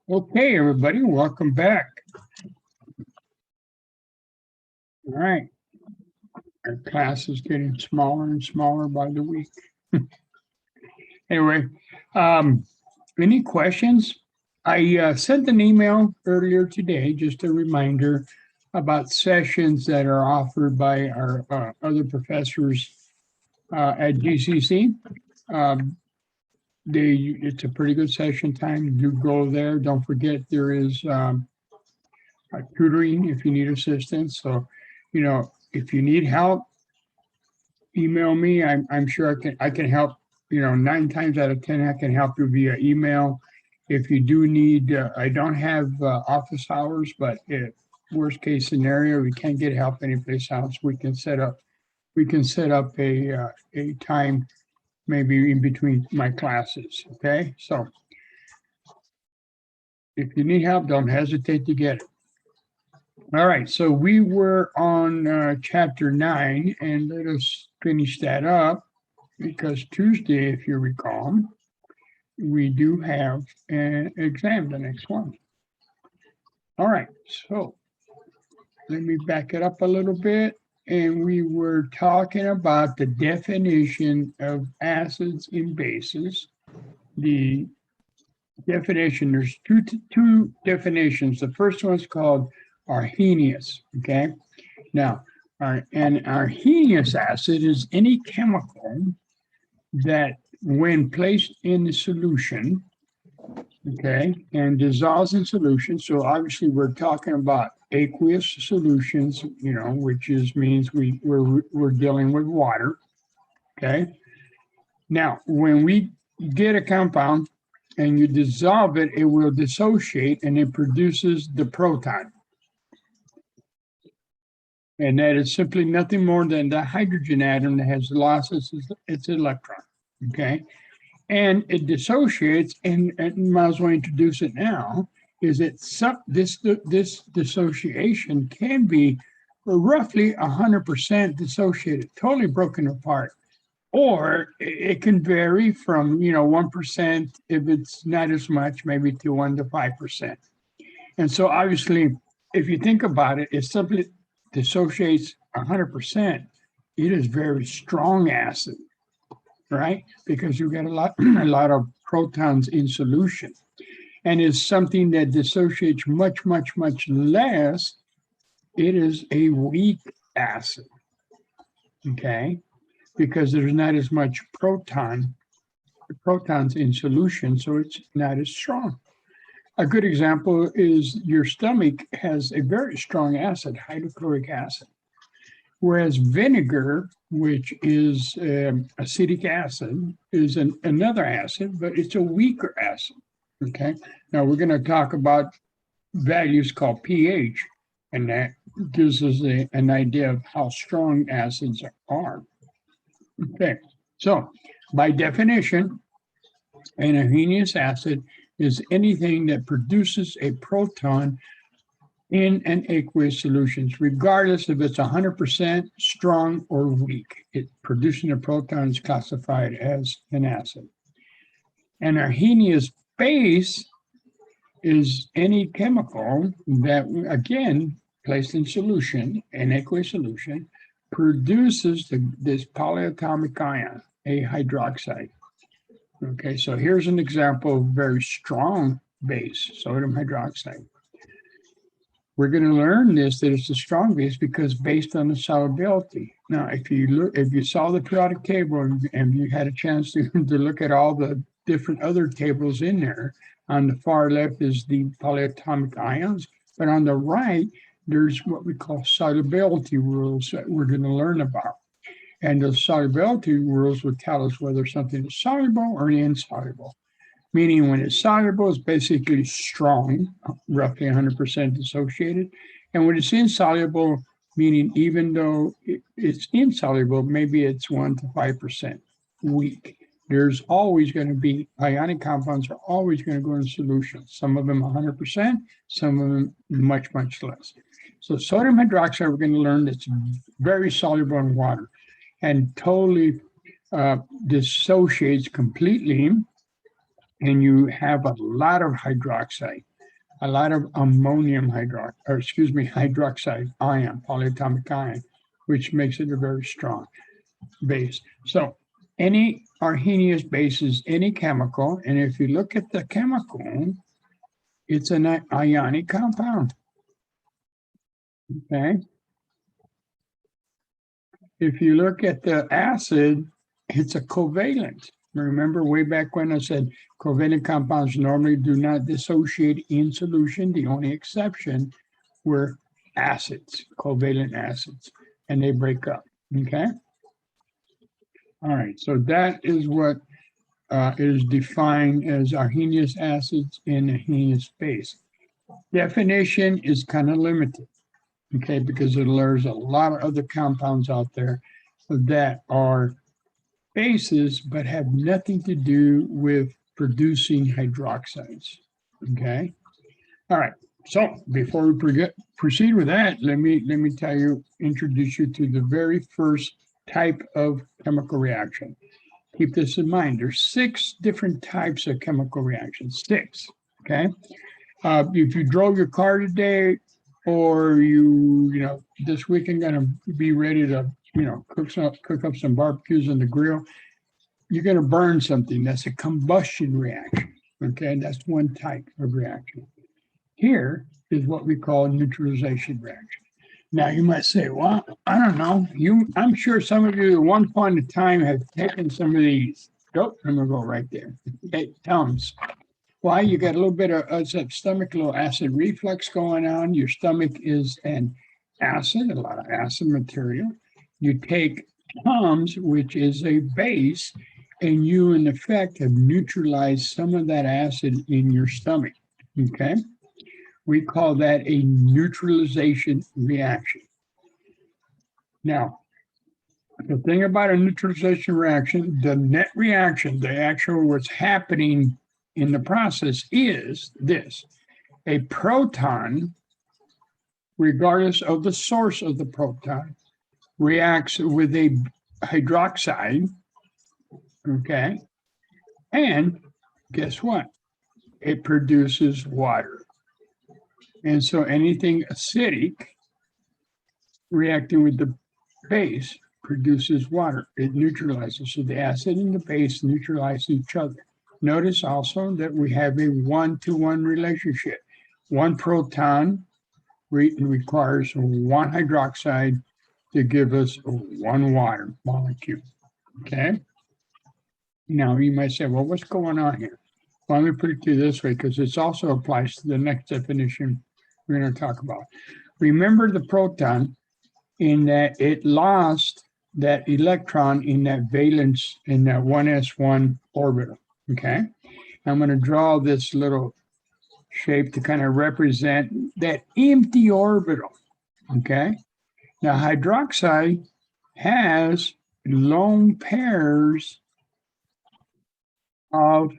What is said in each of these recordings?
Okay, everybody, welcome back. All right. Our class is getting smaller and smaller by the week. Anyway, any questions? I sent an email earlier today, just a reminder about sessions that are offered by our other professors at GCC. It's a pretty good session time. Do go there. Don't forget there is tutoring if you need assistance. So, if you need help, email me. I'm sure I can help. 9 times out of 10 I can help you via email. If you do need, I don't have office hours, but if worst case scenario, we can't get help anyplace else, we can set up a time maybe in between my classes. Okay, so if you need help, don't hesitate to get it. All right, so we were on chapter 9, and let us finish that up because Tuesday, if you recall, we do have an exam, the next one. All right, so let me back it up a little bit. And we were talking about the definition of acids and bases. The definition, there's two definitions. The first one's called Arrhenius, okay? Now, an Arrhenius acid is any chemical that when placed in the solution, okay, and dissolves in solution, so obviously we're talking about aqueous solutions, which means we're dealing with water, okay? Now, when we get a compound and you dissolve it, it will dissociate and it produces the proton. And that is simply nothing more than the hydrogen atom that has lost its electron, okay? And it dissociates, and might as well introduce it now, is that this dissociation can be roughly 100% dissociated, totally broken apart. Or it can vary from, 1%, if it's not as much, maybe to 1 to 5%. And so obviously, if you think about it, it simply dissociates 100%. It is very strong acid, right? Because you get a lot of protons in solution. And is something that dissociates much, much, much less. It is a weak acid, okay? Because there's not as much protons in solution, so it's not as strong. A good example is your stomach has a very strong acid, hydrochloric acid, whereas vinegar, which is acetic acid, is another acid, but it's a weaker acid, okay? Now we're going to talk about values called pH, and that gives us an idea of how strong acids are. Okay, so by definition, an Arrhenius acid is anything that produces a proton in an aqueous solution, regardless if it's 100% strong or weak. Producing a proton is classified as an acid. An Arrhenius base is any chemical that, again, placed in solution, an aqueous solution, produces this polyatomic ion, a hydroxide. Okay, so here's an example of very strong base, sodium hydroxide. We're going to learn that it's a strong base because based on the solubility. Now, if you saw the periodic table and you had a chance to look at all the different other tables in there, on the far left is the polyatomic ions, but on the right, there's what we call solubility rules that we're going to learn about. And the solubility rules would tell us whether something is soluble or insoluble. Meaning when it's soluble, it's basically strong, roughly 100% dissociated. And when it's insoluble, meaning even though it's insoluble, maybe it's 1 to 5% weak. There's always going to be, ionic compounds are always going to go in solution. Some of them 100%, some of them much, much less. So sodium hydroxide, we're going to learn that's very soluble in water and totally dissociates completely, and you have a lot of hydroxide. a lot of hydroxide ion, polyatomic ion, which makes it a very strong base. So any Arrhenius base is any chemical, and if you look at the chemical, it's an ionic compound. Okay. If you look at the acid, it's a covalent. Remember way back when I said covalent compounds normally do not dissociate in solution. The only exception were acids, covalent acids, and they break up. Okay. All right. So that is what is defined as Arrhenius acids in Arrhenius base. Definition is kind of limited. Okay, because there's a lot of other compounds out there that are bases but have nothing to do with producing hydroxides. Okay, all right. So before we proceed with that, let me introduce you to the very first type of chemical reaction. Keep this in mind. There's 6 different types of chemical reactions. 6. Okay. If you drove your car today, or you this weekend gonna be ready to cook up some barbecues on the grill, you're gonna burn something. That's a combustion reaction. Okay, that's one type of reaction. Here is what we call neutralization reaction. Now you might say, well, I don't know. I'm sure some of you at one point in time have taken some of these. Oh, I'm gonna go right there. Okay, Tums. Why? You got a little bit of stomach, a little acid reflux going on. Your stomach is an acid, a lot of acid material. You take Tums, which is a base, and you, in effect, have neutralized some of that acid in your stomach. Okay? We call that a neutralization reaction. Now, the thing about a neutralization reaction, the net reaction, the actual what's happening in the process is this: a proton, regardless of the source of the proton, reacts with a hydroxide, okay? And guess what? It produces water. And so anything acidic reacting with the base produces water. It neutralizes. So the acid and the base neutralize each other. Notice also that we have a 1-to-1 relationship. One proton requires 1 hydroxide to give us 1 water molecule. Okay? Now you might say, well, what's going on here? Well, let me put it to you this way, because this also applies to the next definition we're going to talk about. Remember the proton in that it lost that electron in that valence, in that 1s1 orbital. Okay, I'm going to draw this little shape to kind of represent that empty orbital. Okay, now hydroxide has lone pairs of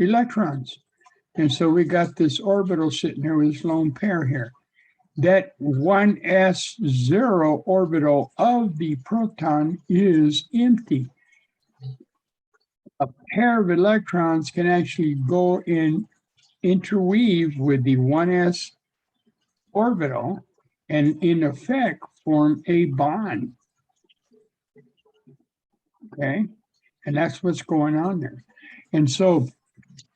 electrons. And so we got this orbital sitting here with this lone pair here. That 1s0 orbital of the proton is empty. A pair of electrons can actually go in, interweave with the 1s orbital, and in effect form a bond. Okay, and that's what's going on there. And so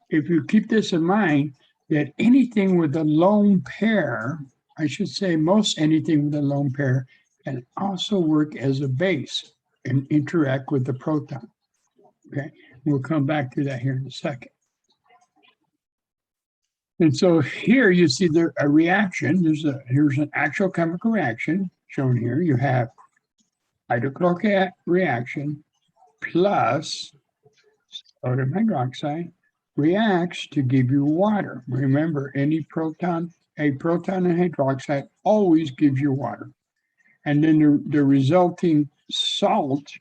if you keep this in mind, that anything with a lone pair, I should say most anything with a lone pair, can also work as a base and interact with the proton. Okay, we'll come back to that here in a second. And so here you see there a reaction. Here's an actual chemical reaction shown here. You have hydrochloric reaction plus sodium hydroxide reacts to give you water. Remember, a proton and hydroxide always gives you water. And then the resulting salt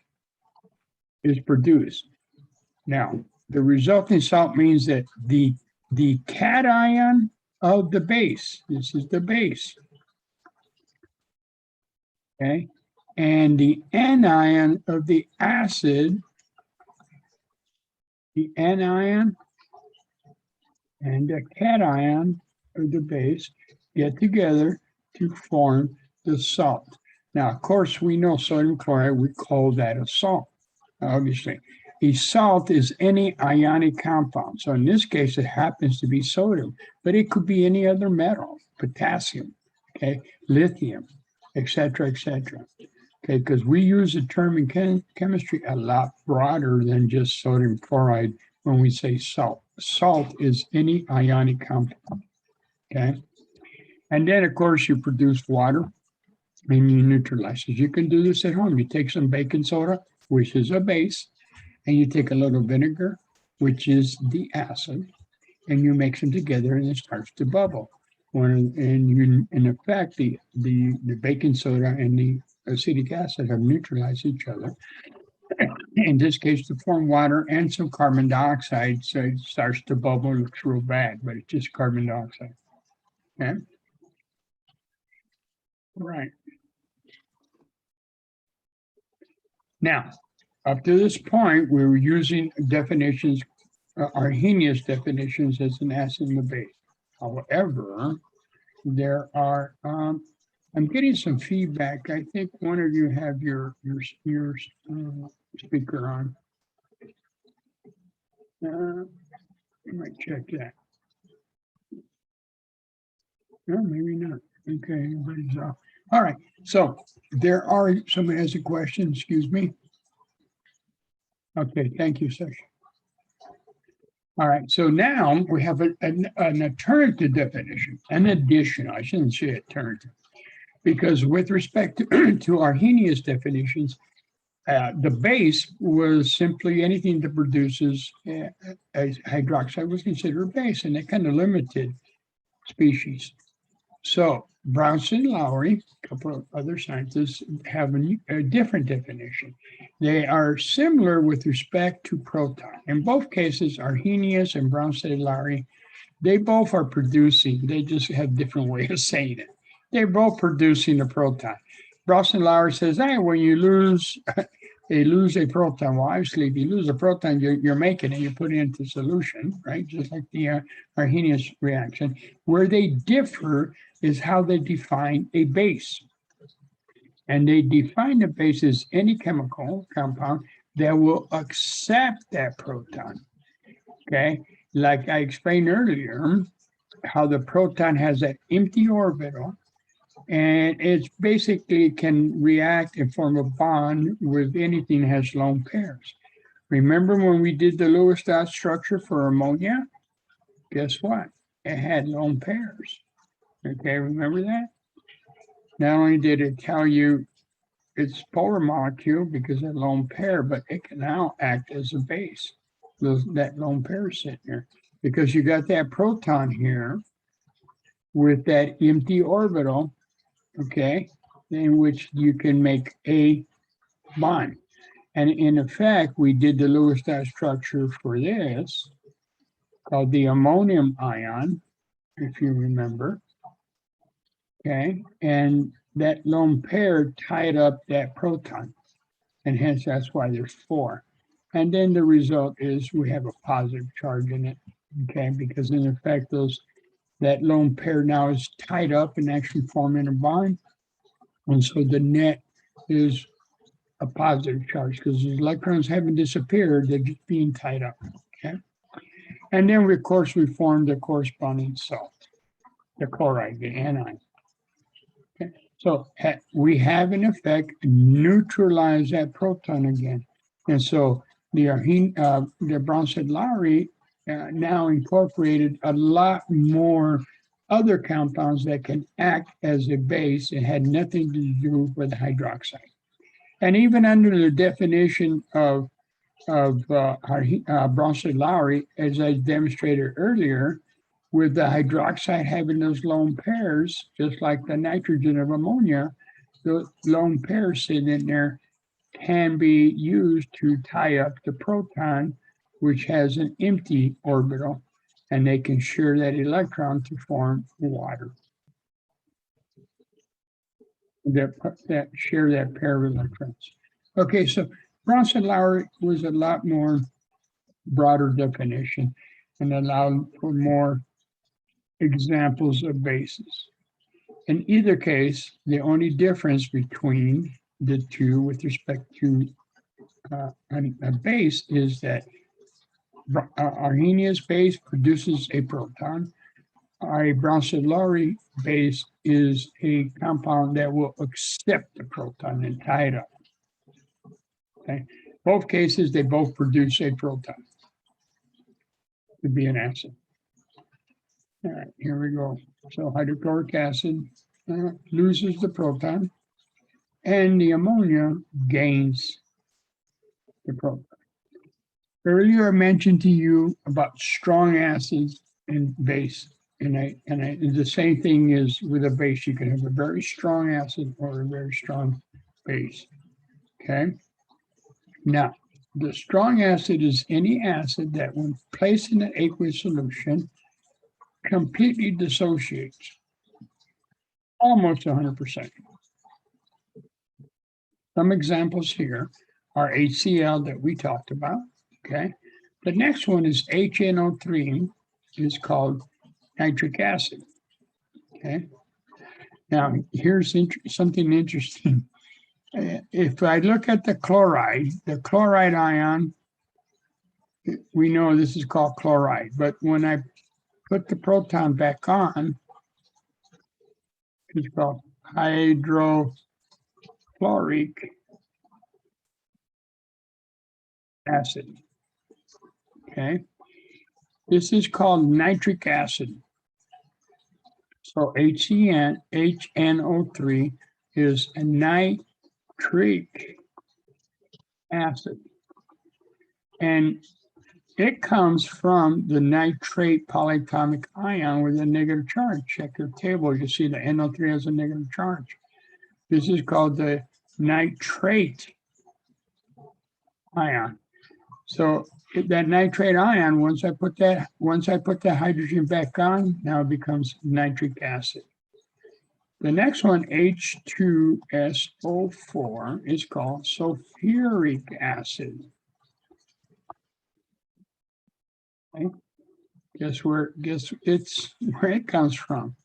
is produced. Now, the resulting salt means that the cation of the base, this is the base, okay, and the anion of the acid, the anion and the cation or the base get together to form the salt. Now, of course, we know sodium chloride, we call that a salt, obviously. A salt is any ionic compound. So in this case, it happens to be sodium, but it could be any other metal, potassium, okay, lithium, etc., etc. Okay, because we use the term in chemistry a lot broader than just sodium chloride when we say salt. Salt is any ionic compound, okay? And then, of course, you produce water and you neutralize it. You can do this at home. You take some baking soda, which is a base, and you take a little vinegar, which is the acid, and you mix them together and it starts to bubble. And you, in effect, the baking soda and the acetic acid have neutralized each other. In this case, to form water and some carbon dioxide, so it starts to bubble. It looks real bad, but it's just carbon dioxide. Okay. Right. Now, up to this point, we were using definitions, Arrhenius definitions as an acid and a base. However, there are, I'm getting some feedback. I think one of you have your speaker on. I might check that. No, maybe not. Okay, everybody's off. All right, so there are, somebody has a question, excuse me. Okay, thank you, Sasha. All right, so now we have an alternative definition, an addition, I shouldn't say alternative, because with respect to Arrhenius definitions, the base was simply anything that produces hydroxide was considered a base, and they kind of limited species. So Bronsted-Lowry, a couple of other scientists have a different definition. They are similar with respect to proton. In both cases, Arrhenius and Bronsted-Lowry, they both are producing, they just have different ways of saying it. They're both producing a proton. Bronsted-Lowry says, hey, when you lose a proton. Well, obviously, if you lose a proton, you're making it, you put it into solution, right? Just like the Arrhenius reaction. Where they differ is how they define a base. And they define the base as any chemical compound that will accept that proton, okay? Like I explained earlier, how the proton has that empty orbital, and it's basically can react and form a bond with anything that has lone pairs. Remember when we did the Lewis dot structure for ammonia? Guess what? It had lone pairs. Okay, remember that? Not only did it tell you its polar molecule because of lone pair, but it can now act as a base. That lone pair is sitting there because you got that proton here with that empty orbital, okay, in which you can make a bond. And in effect, we did the Lewis dot structure for this called the ammonium ion, if you remember. Okay, and that lone pair tied up that proton, and hence that's why there's 4. And then the result is we have a positive charge in it, okay, because in effect that lone pair now is tied up and actually forming a bond, and so the net is a positive charge because the electrons haven't disappeared, they're just being tied up, okay. And then of course we formed the corresponding salt, the chloride, the anion. So we have, in effect, neutralized that proton again. And so the Bronsted-Lowry now incorporated a lot more other compounds that can act as a base. It had nothing to do with hydroxide. And even under the definition of Bronsted-Lowry, as I demonstrated earlier, with the hydroxide having those lone pairs, just like the nitrogen of ammonia, the lone pairs sitting in there can be used to tie up the proton, which has an empty orbital, and they can share that electron to form water. That share that pair of electrons. Okay, so Bronsted-Lowry was a lot more broader definition. and allow for more examples of bases. In either case, the only difference between the two with respect to a base is that Arrhenius base produces a proton. A Bronsted-Lowry base is a compound that will accept the proton and tie it up. Okay. Both cases, they both produce a proton to be an acid. All right, here we go. So hydrochloric acid loses the proton, and the ammonia gains the proton. Earlier, I mentioned to you about strong acids and base, and the same thing is with a base. You can have a very strong acid or a very strong base. Okay. Now, the strong acid is any acid that, when placed in an aqueous solution, completely dissociates, almost 100%. Some examples here are HCl that we talked about. Okay. The next one is HNO3, is called nitric acid. Okay. Now, here's something interesting. If I look at the chloride ion, we know this is called chloride, but when I put the proton back on, it's called hydrochloric acid. Okay, this is called nitric acid. So HNO3 is a nitric acid, and it comes from the nitrate polyatomic ion with a negative charge. Check your table, you see the NO3 has a negative charge. This is called the nitrate ion. So that nitrate ion, once I put the hydrogen back on, now it becomes nitric acid. The next one, H2SO4, is called sulfuric acid. Okay. Guess where it comes from?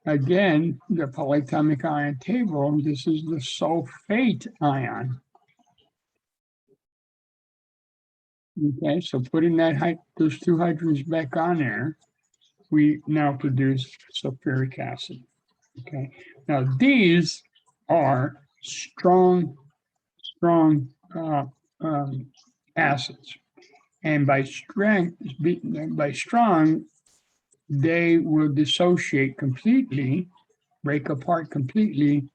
Again, the polyatomic ion table, this is the sulfate ion. Okay, so putting those two hydrogens back on there, we now produce sulfuric acid. Okay, now these are strong acids, and by strong, they will dissociate completely, break apart completely.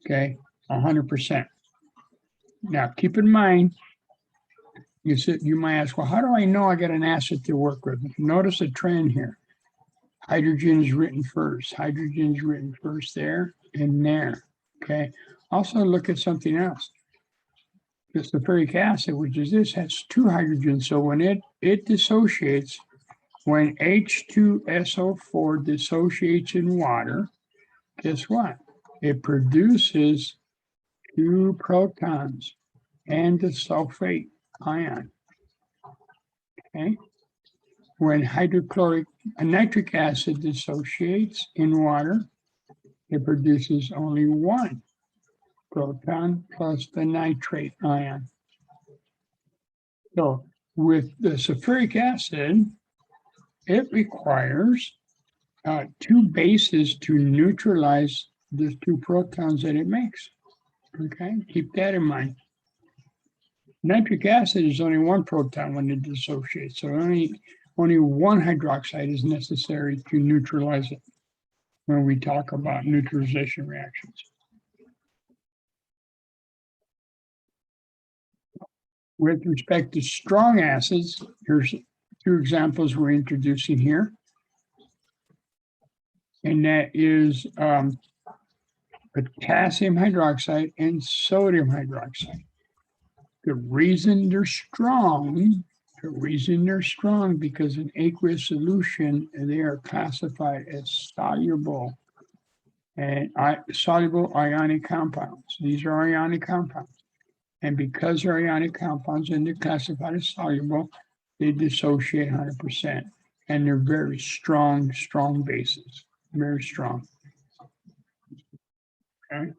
Okay, 100%. Now, keep in mind, you might ask, well, how do I know I got an acid to work with? Notice a trend here. Hydrogen is written first. Hydrogen is written first there and there. Okay. Also look at something else. The sulfuric acid, which is this, has two hydrogens. So when it dissociates, when H2SO4 dissociates in water, guess what? It produces two protons and the sulfate ion. Okay. When nitric acid dissociates in water, it produces only one proton plus the nitrate ion. So with the sulfuric acid, it requires two bases to neutralize the two protons that it makes. Okay, keep that in mind. Nitric acid is only one proton when it dissociates, so only one hydroxide is necessary to neutralize it when we talk about neutralization reactions. With respect to strong acids, here's two examples we're introducing here. And that is potassium hydroxide and sodium hydroxide. The reason they're strong, because in aqueous solution, they are classified as soluble and soluble ionic compounds. These are ionic compounds. And because they're ionic compounds and they're classified as soluble, they dissociate 100%. and they're very strong, strong bases, very strong. Okay.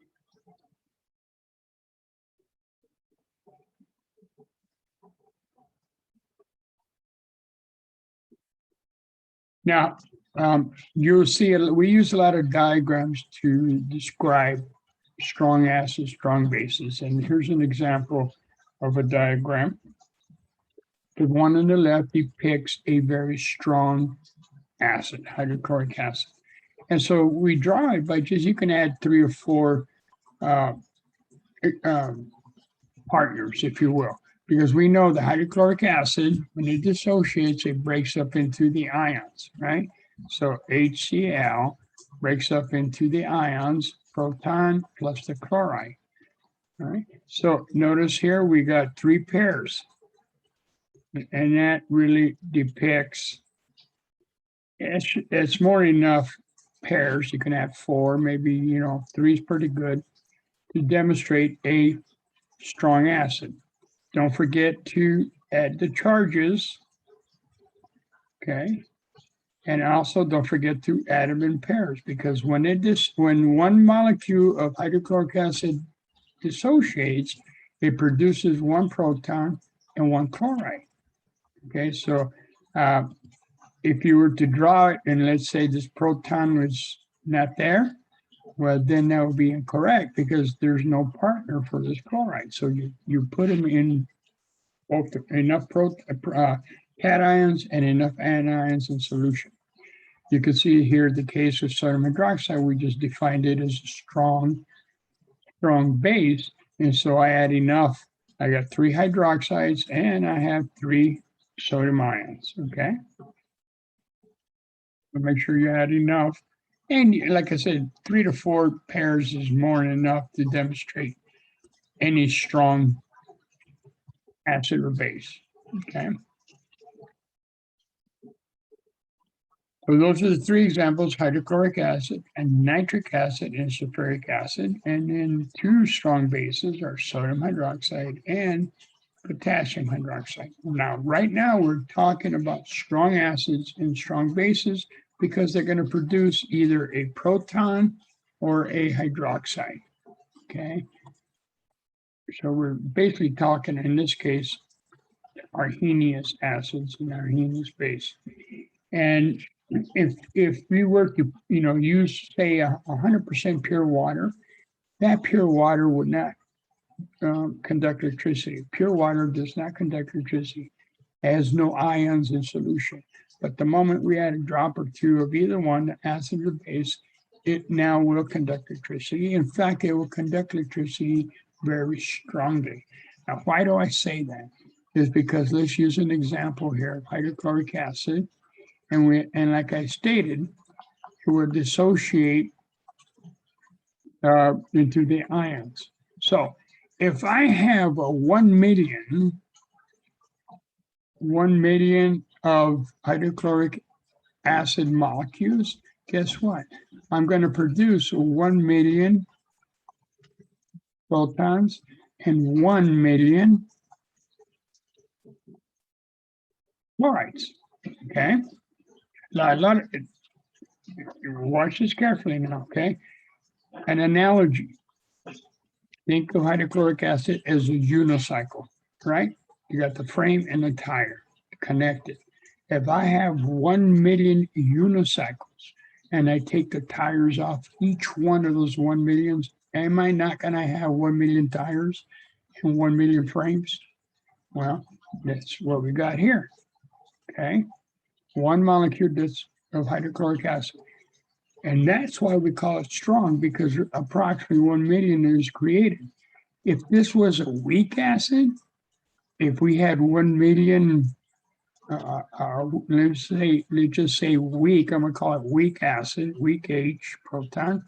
Now, you'll see we use a lot of diagrams to describe strong acids, strong bases. And here's an example of a diagram. The one on the left depicts a very strong acid, hydrochloric acid. And so we draw it by just, you can add 3 or 4 partners, if you will, because we know the hydrochloric acid, when it dissociates, it breaks up into the ions, right? So HCl breaks up into the ions, proton plus the chloride, right? So notice here we got 3 pairs, and that really depicts, it's more than enough pairs. You can have 4, maybe, 3 is pretty good to demonstrate a strong acid. Don't forget to add the charges, okay? And also don't forget to add them in pairs, because when one molecule of hydrochloric acid dissociates, it produces 1 proton and 1 chloride. Okay, so if you were to draw it and let's say this proton was not there, well, then that would be incorrect because there's no partner for this chloride. So you put them in both enough cations and enough anions in solution. You can see here the case with sodium hydroxide, we just defined it as a strong base. And so I add enough. I got 3 hydroxides and I have 3 sodium ions, okay? So make sure you add enough. And like I said, 3 to 4 pairs is more than enough to demonstrate any strong acid or base, okay? So those are the 3 examples: hydrochloric acid and nitric acid and sulfuric acid. And then 2 strong bases are sodium hydroxide and potassium hydroxide. Now, right now, we're talking about strong acids and strong bases because they're going to produce either a proton or a hydroxide, okay? So we're basically talking, in this case, Arrhenius acids and Arrhenius base. And if we were to, use, say, 100% pure water, that pure water would not conduct electricity. Pure water does not conduct electricity, has no ions in solution. But the moment we add a drop or 2 of either one, the acid or base, it now will conduct electricity. In fact, it will conduct electricity very strongly. Now, why do I say that? Is because let's use an example here of hydrochloric acid. And like I stated, it will dissociate into the ions. So if I have a 1 million of hydrochloric acid molecules, guess what? I'm going to produce 1 million photons and 1 million chlorides, okay? Watch this carefully now, okay? An analogy. Think of hydrochloric acid as a unicycle, right? You got the frame and the tire connected. If I have 1 million unicycles and I take the tires off each one of those 1 millions, am I not going to have 1 million tires and 1 million frames? Well, that's what we got here, okay? 1 molecule of hydrochloric acid. And that's why we call it strong, because approximately 1 million is created. If this was a weak acid, if we had 1 million, let's just say weak, I'm going to call it weak acid, weak H proton.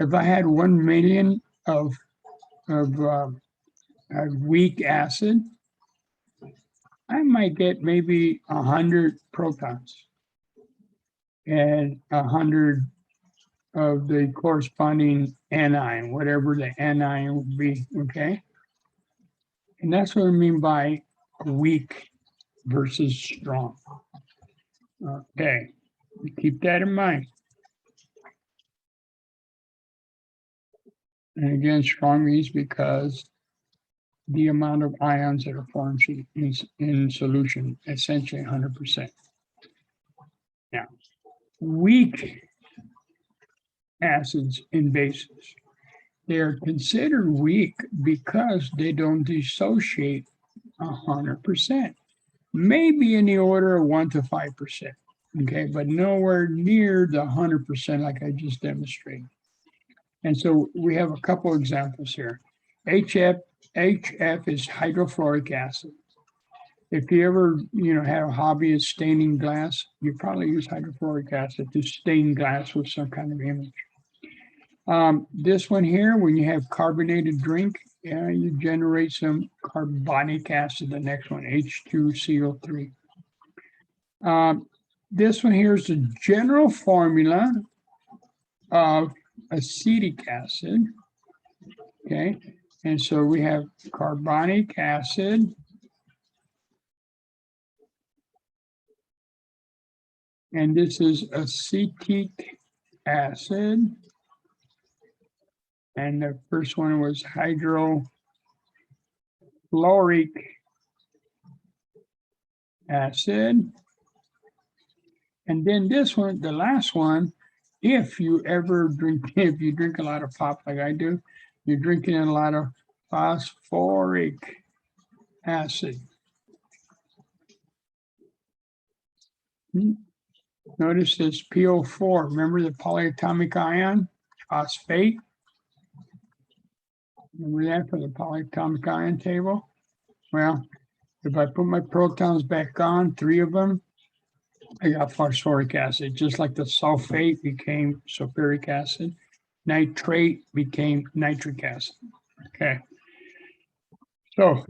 If I had 1 million of weak acid, I might get maybe 100 protons and 100 of the corresponding anion, whatever the anion would be, okay? And that's what I mean by weak versus strong, Okay, keep that in mind. And again, strong means because the amount of ions that are formed in solution, essentially 100%. Now, weak acids and bases, they're considered weak because they don't dissociate 100%, maybe in the order of 1 to 5%, okay, but nowhere near the 100% like I just demonstrated. And so we have a couple examples here. HF is hydrofluoric acid. If you ever, had a hobby of staining glass, you probably use hydrofluoric acid to stain glass with some kind of image. This one here, when you have carbonated drink, you generate some carbonic acid. The next one, H2CO3. This one here is the general formula of acetic acid. Okay, and so we have carbonic acid. And this is acetic acid. And the first one was hydrofluoric acid. And then this one, the last one, if you drink a lot of pop like I do, you're drinking a lot of phosphoric acid. Notice this PO4, remember the polyatomic ion, phosphate? Remember that for the polyatomic ion table? Well, if I put my protons back on, 3 of them, I got phosphoric acid, just like the sulfate became sulfuric acid, nitrate became nitric acid. Okay. So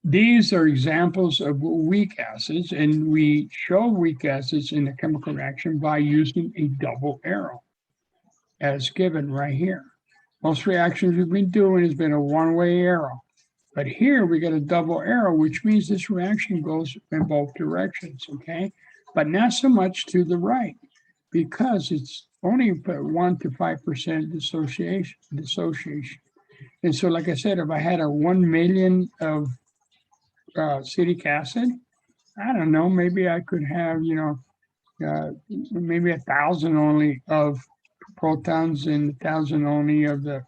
these are examples of weak acids, and we show weak acids in the chemical reaction by using a double arrow, as given right here. Most reactions we've been doing has been a one-way arrow, but here we got a double arrow, which means this reaction goes in both directions, okay? But not so much to the right, because it's only 1 to 5% dissociation. And so, like I said, if I had a 1 million of acetic acid, I don't know, maybe I could have, maybe 1,000 only of protons and 1,000 only of the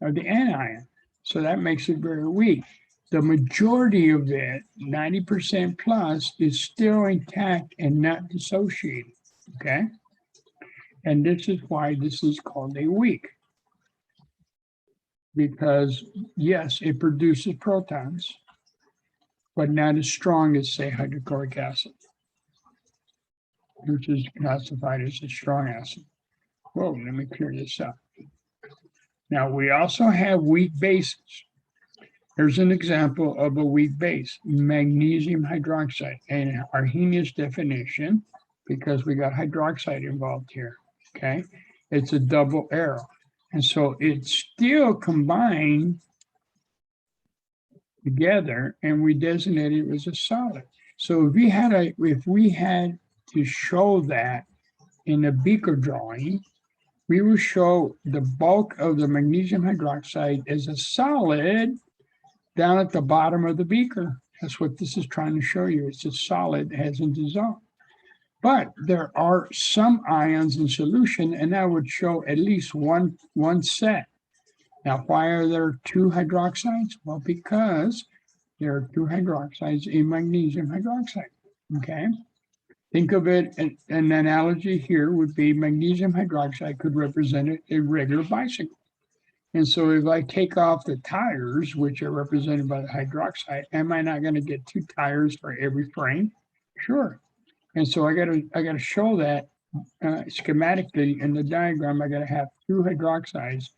anion. So that makes it very weak. The majority of it, 90% plus, is still intact and not dissociated. Okay, and this is why this is called a weak. Because yes, it produces protons, but not as strong as, say, hydrochloric acid, which is classified as a strong acid. Whoa, let me clear this up. Now, we also have weak bases. Here's an example of a weak base, magnesium hydroxide, and Arrhenius definition, because we got hydroxide involved here, okay? It's a double arrow. And so it's still combined together, and we designate it as a solid. So if we had to show that in a beaker drawing, we will show the bulk of the magnesium hydroxide as a solid down at the bottom of the beaker. That's what this is trying to show you. It's a solid, it hasn't dissolved. But there are some ions in solution, and that would show at least one set. Now, why are there 2 hydroxides? Well, because there are 2 hydroxides in magnesium hydroxide, okay? Think of it, an analogy here would be magnesium hydroxide could represent a regular bicycle. And so if I take off the tires, which are represented by the hydroxide, am I not going to get 2 tires for every frame? Sure. And so I got to show that schematically in the diagram. I got to have 2 hydroxides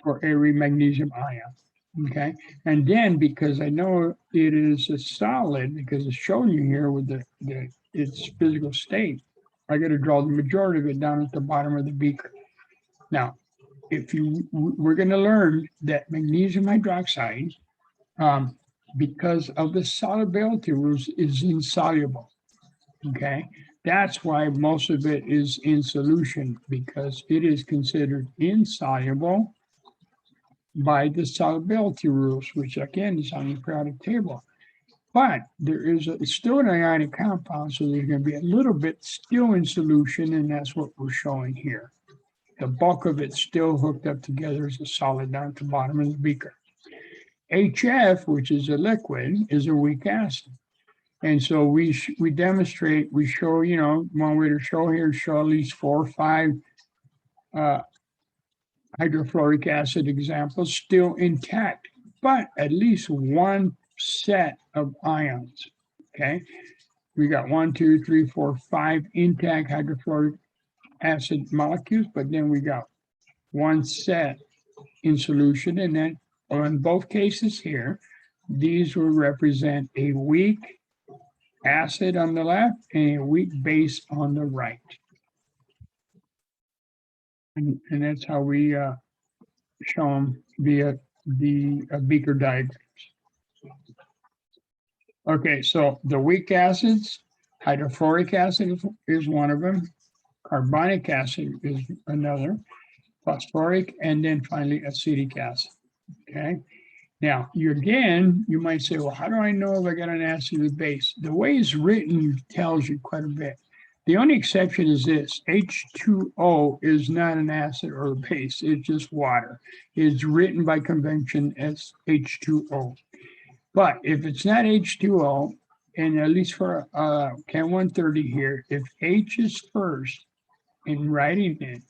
for every magnesium ion. Okay, and then because I know it is a solid, because it's showing you here with its physical state, I got to draw the majority of it down at the bottom of the beaker. Now, we're going to learn that magnesium hydroxide, because of the solubility rules, is insoluble. Okay, that's why most of it is in solution, because it is considered insoluble by the solubility rules, which again is on the periodic table. But there is it's still an ionic compound, so there's going to be a little bit still in solution, and that's what we're showing here. The bulk of it's still hooked up together as a solid down at the bottom of the beaker. HF, which is a liquid, is a weak acid. And so we demonstrate, we show, you know, one way to show here, show at least 4 or 5 hydrofluoric acid examples still intact, but at least one set of ions. Okay, we got 1, 2, 3, 4, 5 intact hydrofluoric acid molecules, but then we got one set in solution, and then in both cases here, these will represent a weak acid on the left and a weak base on the right. And that's how we show them via the beaker diagrams. Okay, so the weak acids, hydrofluoric acid is one of them, carbonic acid is another, phosphoric, and then finally acetic acid. Okay. Now, you might say, well, how do I know if I got an acid or base? The way it's written tells you quite a bit. The only exception is this: H2O is not an acid or a base, it's just water. It's written by convention as H2O. But if it's not H2O, and at least for Chem 130 here, if H is first in writing it,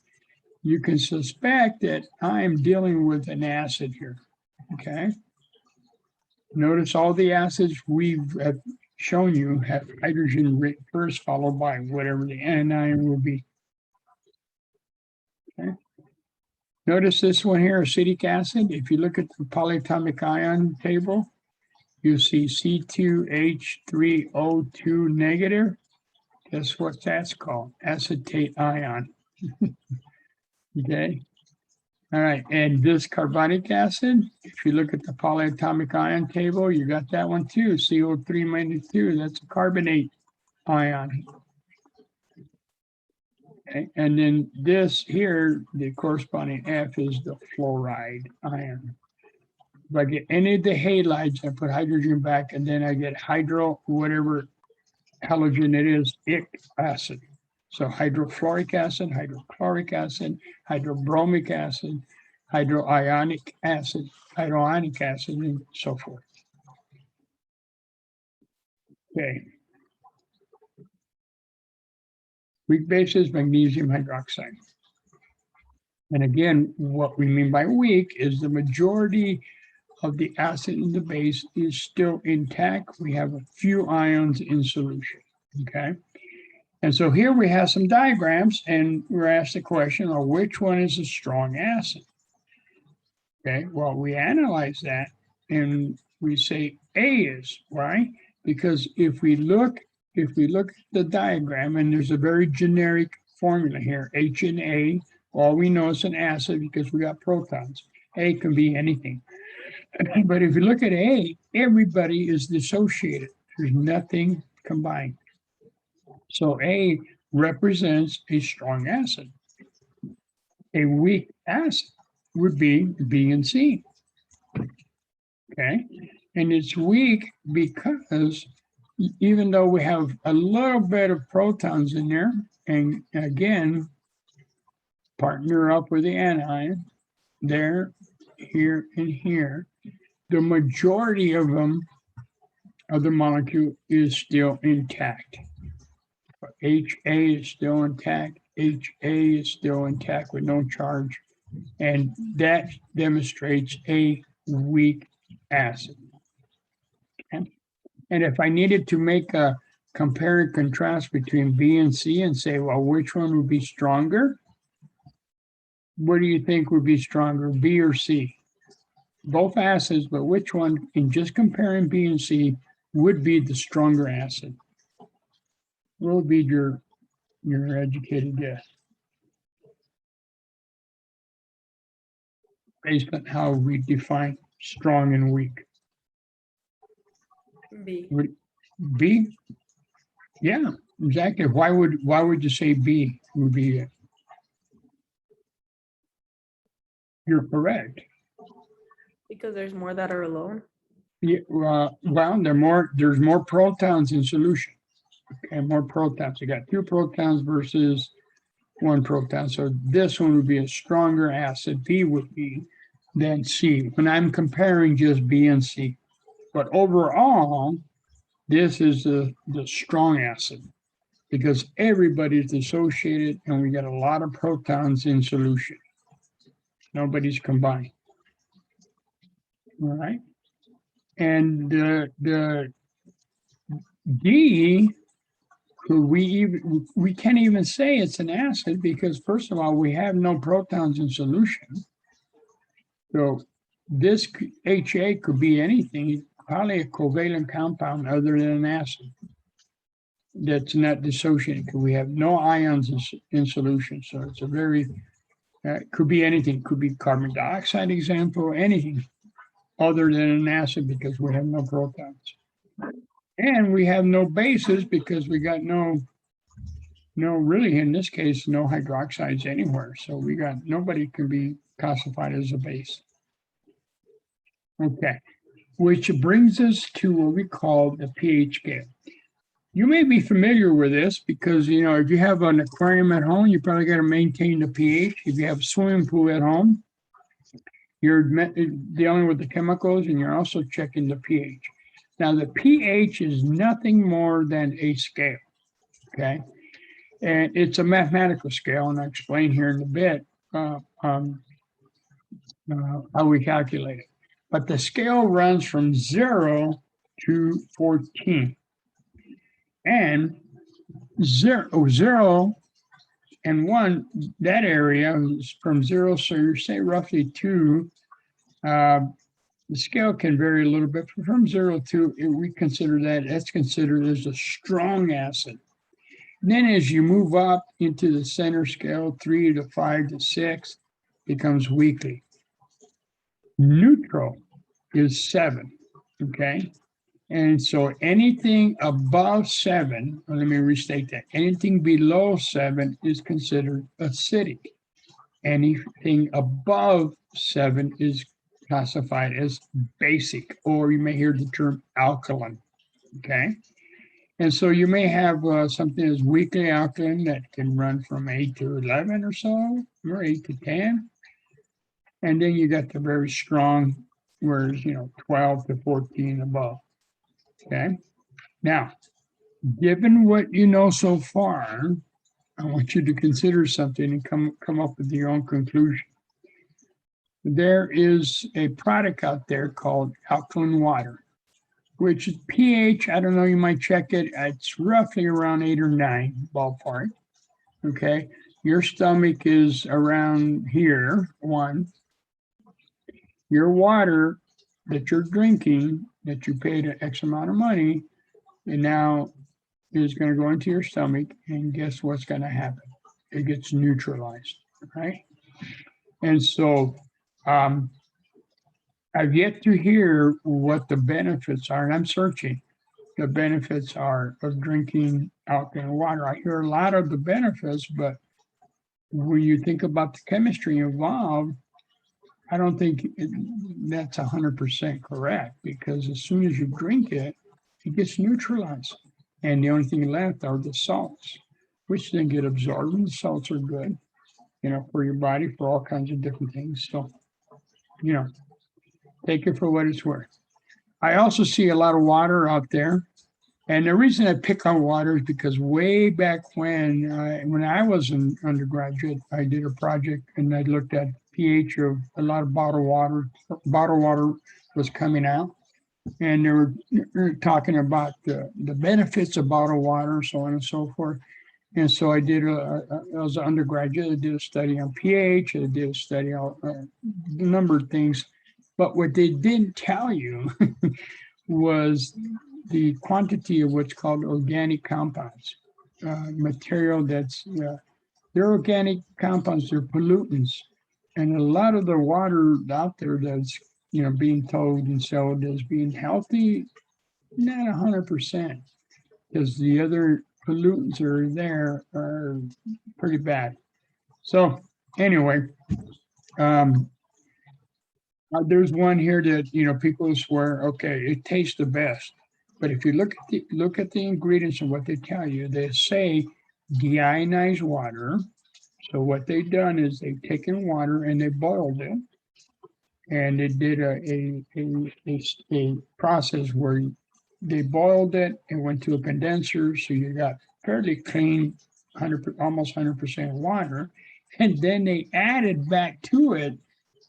you can suspect that I'm dealing with an acid here. Okay. Notice all the acids we've shown you have hydrogen written first, followed by whatever the anion will be. Okay. Notice this one here, acetic acid. If you look at the polyatomic ion table, you see C2H3O2 negative. Guess what that's called? Acetate ion. Okay. All right, and this carbonic acid, if you look at the polyatomic ion table, you got that one too, CO3-2, that's a carbonate ion. Okay, and then this here, the corresponding F is the fluoride ion. If I get any of the halides, I put hydrogen back, and then I get hydro, whatever halogen it is, ic acid. So hydrofluoric acid, hydrochloric acid, hydrobromic acid, hydroionic acid, and so forth. Okay. Weak bases, magnesium hydroxide. And again, what we mean by weak is the majority of the acid in the base is still intact. We have a few ions in solution. Okay. And so here we have some diagrams, and we're asked the question, well, which one is a strong acid? Okay, well, we analyze that and we say A is, right? Because if we look at the diagram, and there's a very generic formula here, H and A, all we know is an acid because we got protons. A can be anything. But if you look at A, everybody is dissociated. There's nothing combined. So A represents a strong acid. A weak acid would be B and C. Okay. And it's weak because even though we have a little bit of protons in there, and again, partner up with the anion, there, here, and here, the majority of them, of the molecule, is still intact. HA is still intact, HA is still intact with no charge, and that demonstrates a weak acid. Okay. And if I needed to make a compare and contrast between B and C and say, well, which one would be stronger? What do you think would be stronger, B or C? Both acids, but which one, in just comparing B and C, would be the stronger acid? What would be your educated guess? Based on how we define strong and weak. B. B? Yeah, Exactly. Why would you say B would be it? You're correct. Because there's more that are alone. Yeah, well, there's more protons in solution. And more protons. You got 2 protons versus 1 proton. So this one would be a stronger acid, B would be, than C, when I'm comparing just B and C. But overall, this is the strong acid, because everybody's dissociated and we got a lot of protons in solution. Nobody's combined. All right. And the D, we can't even say it's an acid, because first of all, we have no protons in solution. So this HA could be anything, probably a covalent compound other than an acid that's not dissociating, because we have no ions in solution. So it's a very, could be anything, could be carbon dioxide example, anything other than an acid, because we have no protons. And we have no bases, because we got no, really in this case, no hydroxides anywhere. So we got, nobody can be classified as a base. Okay, which brings us to what we call the pH scale. You may be familiar with this because, if you have an aquarium at home, you probably got to maintain the pH. If you have a swimming pool at home, you're dealing with the chemicals and you're also checking the pH. Now, the pH is nothing more than a scale, okay? And it's a mathematical scale, and I'll explain here in a bit how we calculate it. But the scale runs from 0 to 14. And 0 and 1, that area is from 0, so you say roughly 2. The scale can vary a little bit. From 0 to, we consider that's considered as a strong acid. And then as you move up into the center scale, 3 to 5 to 6, becomes weakly. Neutral is 7, okay? And so anything above 7, let me restate that, anything below 7 is considered acidic. Anything above 7 is classified as basic, or you may hear the term alkaline, okay? And so you may have something as weakly alkaline that can run from 8 to 11 or so, or 8 to 10. And then you got the very strong, whereas, 12 to 14 above. Okay. Now, given what you know so far, I want you to consider something and come up with your own conclusion. There is a product out there called alkaline water, which is pH, I don't know, you might check it. It's roughly around 8 or 9 ballpark. Okay. Your stomach is around here, 1. Your water that you're drinking, that you paid an X amount of money, and now is going to go into your stomach, and guess what's going to happen? It gets neutralized, right? And so I've yet to hear what the benefits are, and I'm searching. The benefits are of drinking alkaline water. I hear a lot of the benefits, but when you think about the chemistry involved, I don't think that's 100% correct, because as soon as you drink it, it gets neutralized. And the only thing left are the salts, which then get absorbed. And the salts are good, for your body, for all kinds of different things. So, take it for what it's worth. I also see a lot of water out there. And the reason I pick on water is because way back when I was an undergraduate, I did a project and I looked at pH of a lot of bottled water. Bottled water was coming out, and they were talking about the benefits of bottled water, so on and so forth. And so I did, I was an undergraduate, I did a study on pH, I did a study on a number of things. But what they didn't tell you was the quantity of what's called organic compounds, material that's, they're organic compounds, they're pollutants. And a lot of the water out there that's, being told and sold as being healthy, not 100%, because the other pollutants are there are pretty bad. So anyway, there's one here that, you know, people swear, okay, it tastes the best. But if you look at the ingredients and what they tell you, they say deionized water. So what they've done is they've taken water and they boiled it, and they did a process where they boiled it and went to a condenser, so you got fairly clean, almost 100% water, and then they added back to it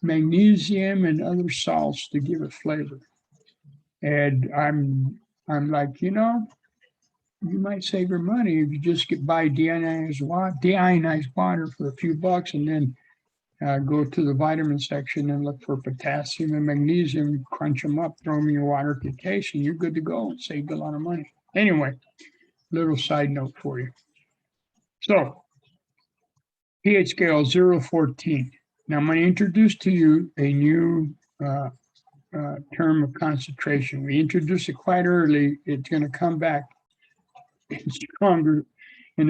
magnesium and other salts to give it flavor. And I'm like, you know, you might save your money if you just buy deionized water for a few bucks, and then go to the vitamin section and look for potassium and magnesium, crunch them up, throw them in your water to taste, and you're good to go and saved a lot of money. Anyway, little side note for you. So pH scale 0 to 14. Now I'm going to introduce to you a new term of concentration. We introduced it quite early. It's going to come back in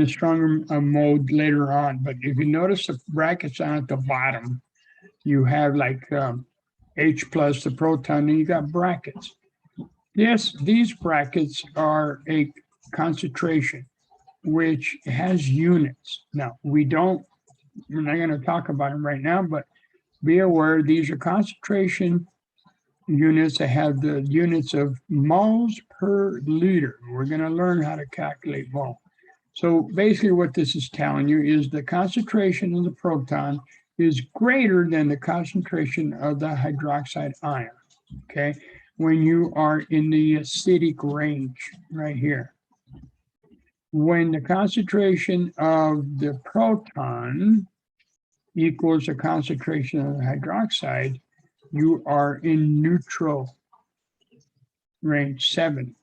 a stronger mode later on. But if you notice the brackets on at the bottom, you have like H plus the proton, and you got brackets. Yes, these brackets are a concentration, which has units. Now, we're not going to talk about them right now, but be aware these are concentration units that have the units of moles per liter. We're going to learn how to calculate mole. So basically what this is telling you is the concentration of the proton is greater than the concentration of the hydroxide ion, okay? When you are in the acidic range right here. When the concentration of the proton equals the concentration of the hydroxide, you are in neutral range 7.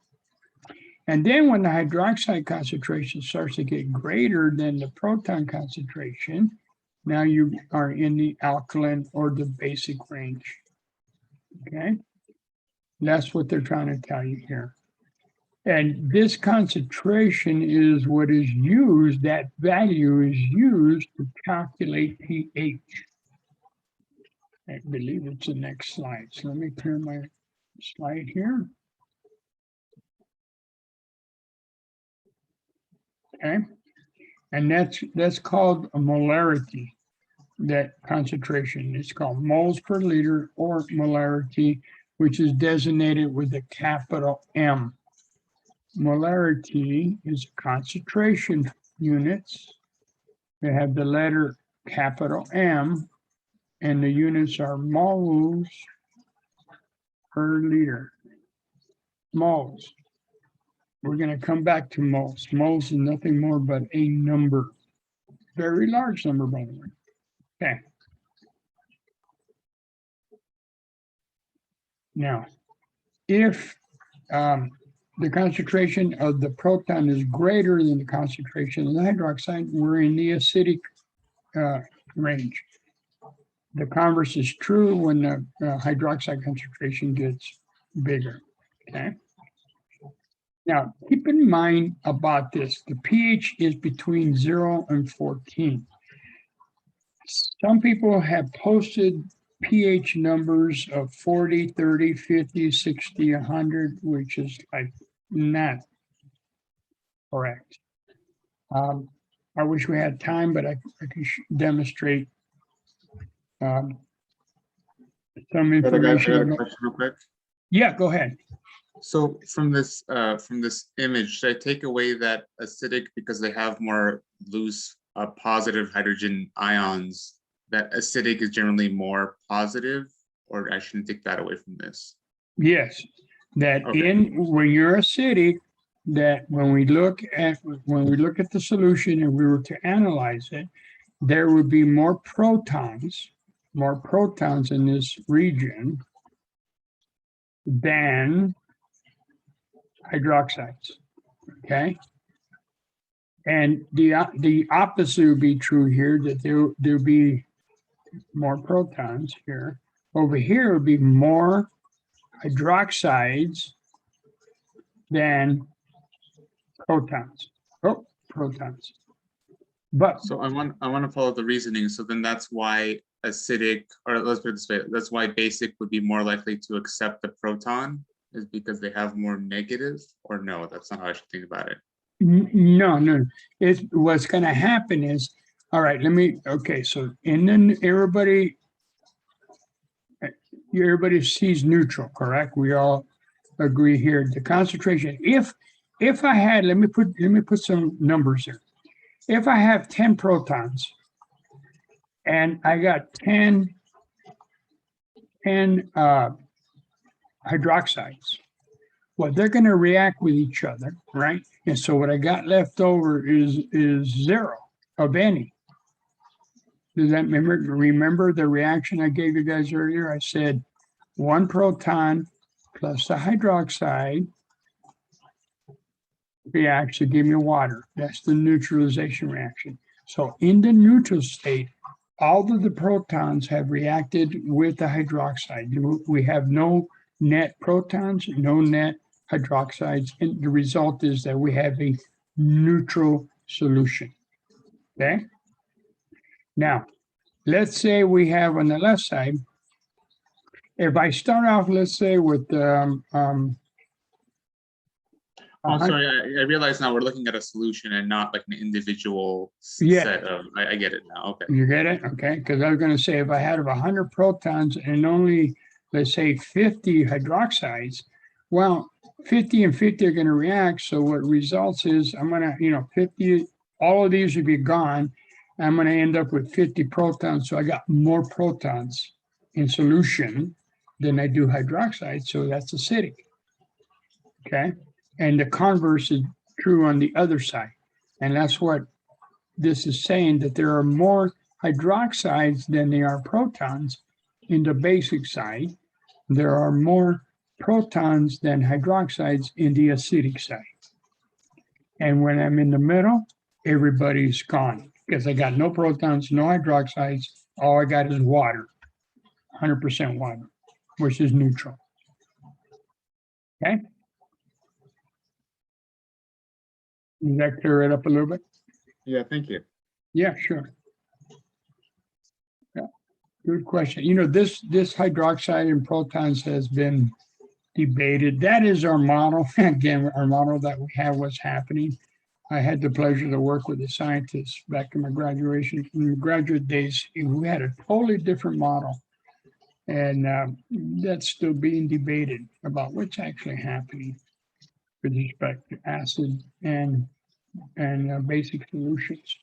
And then when the hydroxide concentration starts to get greater than the proton concentration, now you are in the alkaline or the basic range. Okay? That's what they're trying to tell you here. And this concentration is what is used, that value is used to calculate pH. I believe it's the next slide. So let me clear my slide here. Okay. And that's called a molarity, that concentration. It's called moles per liter or molarity, which is designated with a capital M. Molarity is concentration units. They have the letter capital M, and the units are moles per liter. Moles. We're going to come back to moles. Moles is nothing more but a number. Very large number, by the way. Okay. Now, if the concentration of the proton is greater than the concentration of the hydroxide, we're in the acidic range. The converse is true when the hydroxide concentration gets bigger. Okay. Now, keep in mind about this. The pH is between 0 and 14. Some people have posted pH numbers of 40, 30, 50, 60, 100, which is like not correct. I wish we had time, but I could demonstrate some information. I got a question real quick. Yeah, go ahead. So from this image, should I take away that acidic because they have more loose positive hydrogen ions, that acidic is generally more positive, or I shouldn't take that away from this? Yes, that Okay. when you're acidic, that when we look at the solution and we were to analyze it, there would be more protons in this region than hydroxides. Okay. And the opposite would be true here, that there'll be more protons here. Over here would be more hydroxides than protons. Oh, protons. But So I want to follow the reasoning. So then that's why acidic, or let's put it this way, that's why basic would be more likely to accept the proton, is because they have more negative, or no, that's not how I should think about it. no. It's what's going to happen is, all right, okay, so and then everybody sees neutral, correct? We all agree here. The concentration, if I had, let me put some numbers here. If I have 10 protons and I got 10 hydroxides, well, they're going to react with each other, right? And so what I got left over is 0 of any. Does that remember the reaction I gave you guys earlier? I said 1 proton plus the hydroxide reacts to give me water. That's the neutralization reaction. So in the neutral state, all of the protons have reacted with the hydroxide. We have no net protons, no net hydroxides, and the result is that we have a neutral solution. Okay? Now, let's say we have on the left side, if I start off, let's say with Oh, sorry, I realize now we're looking at a solution and not like an individual Yeah. set of, I get it now, okay. You get it? Okay, because I was going to say if I had 100 protons and only, let's say, 50 hydroxides, well, 50 and 50 are going to react. So what results is I'm going to, 50, all of these would be gone. I'm going to end up with 50 protons. So I got more protons in solution than I do hydroxide. So that's acidic. Okay. And the converse is true on the other side. And that's what this is saying, that there are more hydroxides than there are protons in the basic side. There are more protons than hydroxides in the acidic side. And when I'm in the middle, everybody's gone because I got no protons, no hydroxides. All I got is water, 100% water, which is neutral. Okay? Does that clear it up a little bit? Yeah, thank you. Yeah, sure. Yeah, good question. This hydroxide and protons has been debated. That is our model. Again, our model that we have what's happening. I had the pleasure to work with the scientists back in my graduate days. We had a totally different model. And that's still being debated about what's actually happening with respect to acid and basic solutions.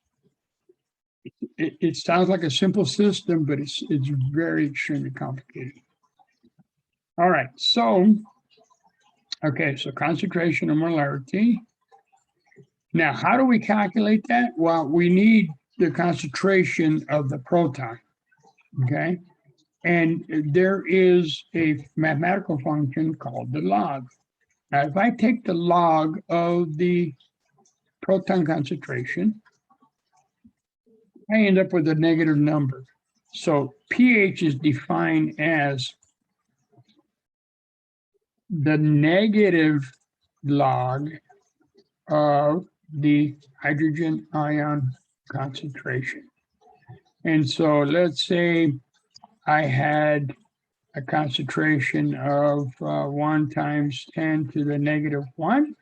It sounds like a simple system, but it's very extremely complicated. All right, so concentration and molarity. Now, how do we calculate that? Well, we need the concentration of the proton, okay? And there is a mathematical function called the log. Now, if I take the log of the proton concentration, I end up with a negative number. So pH is defined as the negative log of the hydrogen ion concentration. And so let's say I had a concentration of 1 times 10 to the negative 1.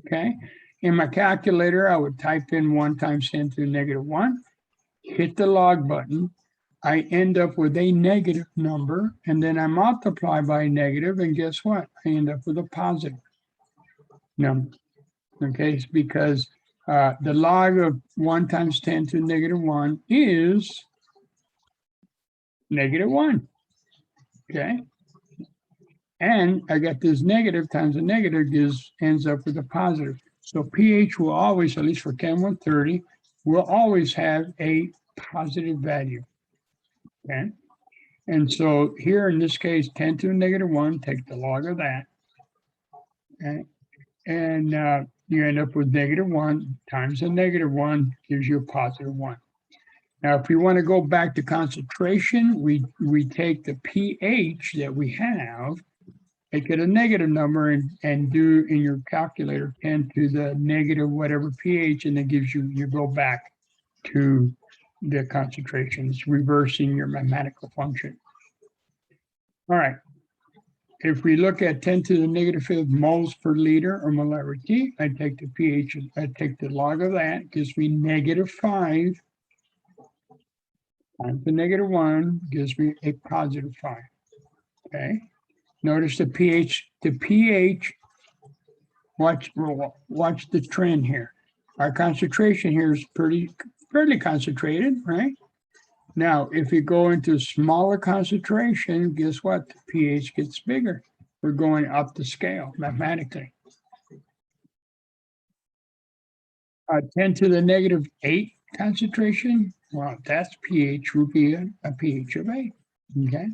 Okay. In my calculator, I would type in 1 times 10 to the negative 1, hit the log button. I end up with a negative number, and then I multiply by negative, and guess what? I end up with a positive number. Okay, it's because the log of 1 times 10 to the negative 1 is negative 1. Okay. And I got this negative times a negative ends up with a positive. So pH will always, at least for Chem 130, will always have a positive value. Okay. And so here in this case, 10 to the negative 1, take the log of that. Okay. And you end up with negative 1 times a negative 1 gives you a positive 1. Now, if we want to go back to concentration, we take the pH that we have make it a negative number and do in your calculator 10 to the negative whatever pH, and it gives you go back to the concentrations, reversing your mathematical function. All right. If we look at 10 to the negative 5 moles per liter or molarity, I take the pH, I take the log of that, gives me -5 times the -1 gives me a +5. Okay. Notice the pH, watch the trend here. Our concentration here is fairly concentrated, right? Now, if you go into smaller concentration, guess what? The pH gets bigger. We're going up the scale mathematically. 10 to the -8 concentration, well, that's pH would be a pH of 8, okay?